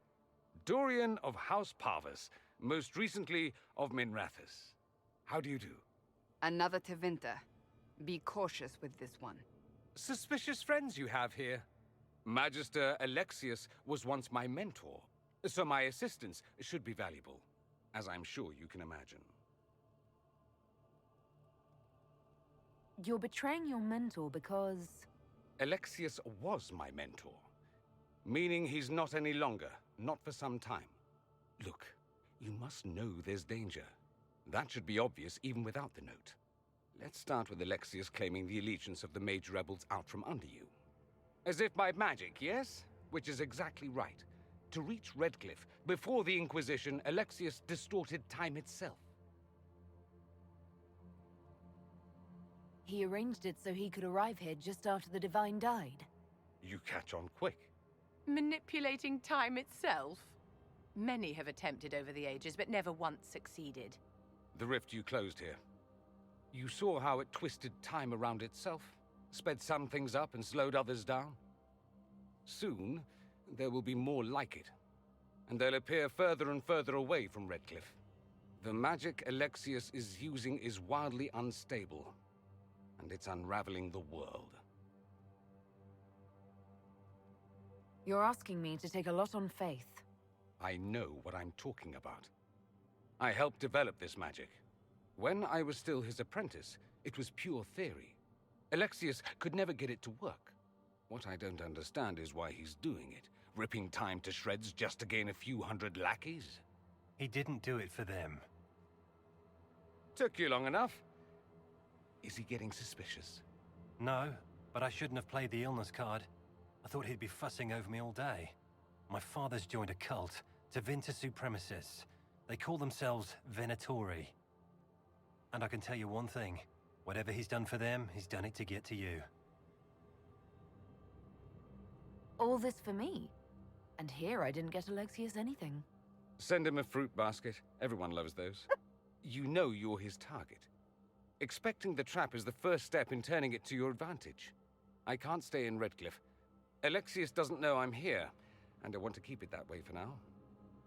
Dorian of House Parvus, most recently of Minrathous. How do you do? Another Tevinter. Be cautious with this one. Suspicious friends you have here. Magister Alexius was once my mentor, so my assistance should be valuable, as I'm sure you can imagine. You're betraying your mentor because... Alexius was my mentor, meaning he's not any longer, not for some time. Look, you must know there's danger. That should be obvious even without the note. Let's start with Alexius claiming the allegiance of the mage rebels out from under you. As if by magic, yes? Which is exactly right. To reach Redcliffe, before the Inquisition, Alexius distorted time itself. He arranged it so he could arrive here just after the Divine died. You catch on quick. Manipulating time itself? Many have attempted over the ages, but never once succeeded. The rift you closed here. You saw how it twisted time around itself? Sped some things up and slowed others down? Soon, there will be more like it. And they'll appear further and further away from Redcliffe. The magic Alexius is using is wildly unstable. And it's unraveling the world. You're asking me to take a lot on faith. I know what I'm talking about. I helped develop this magic. When I was still his apprentice, it was pure theory. Alexius could never get it to work. What I don't understand is why he's doing it, ripping time to shreds just to gain a few hundred lackeys. He didn't do it for them. Took you long enough. Is he getting suspicious? No, but I shouldn't have played the illness card. I thought he'd be fussing over me all day. My father's joined a cult, Tevinter Supremacists. They call themselves Venatori. And I can tell you one thing. Whatever he's done for them, he's done it to get to you. All this for me. And here I didn't get Alexius anything. Send him a fruit basket. Everyone loves those. You know you're his target. Expecting the trap is the first step in turning it to your advantage. I can't stay in Redcliffe. Alexius doesn't know I'm here, and I want to keep it that way for now.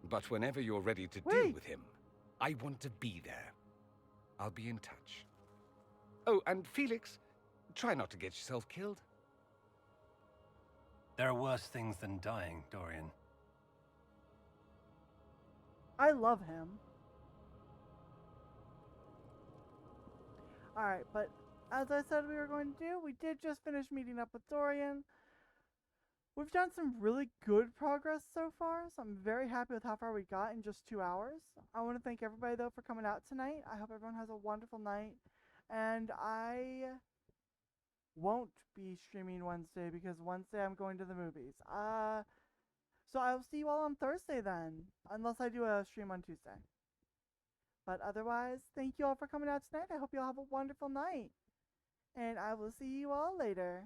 But whenever you're ready to deal with him, I want to be there. I'll be in touch. Oh, and Felix, try not to get yourself killed. There are worse things than dying, Dorian. I love him. Alright, but as I said we were going to do, we did just finish meeting up with Dorian. We've done some really good progress so far, so I'm very happy with how far we got in just 2 hours. I want to thank everybody, though, for coming out tonight. I hope everyone has a wonderful night. And I won't be streaming Wednesday because Wednesday I'm going to the movies. So I'll see you all on Thursday then, unless I do a stream on Tuesday. But otherwise, thank you all for coming out tonight. I hope you all have a wonderful night. And I will see you all later.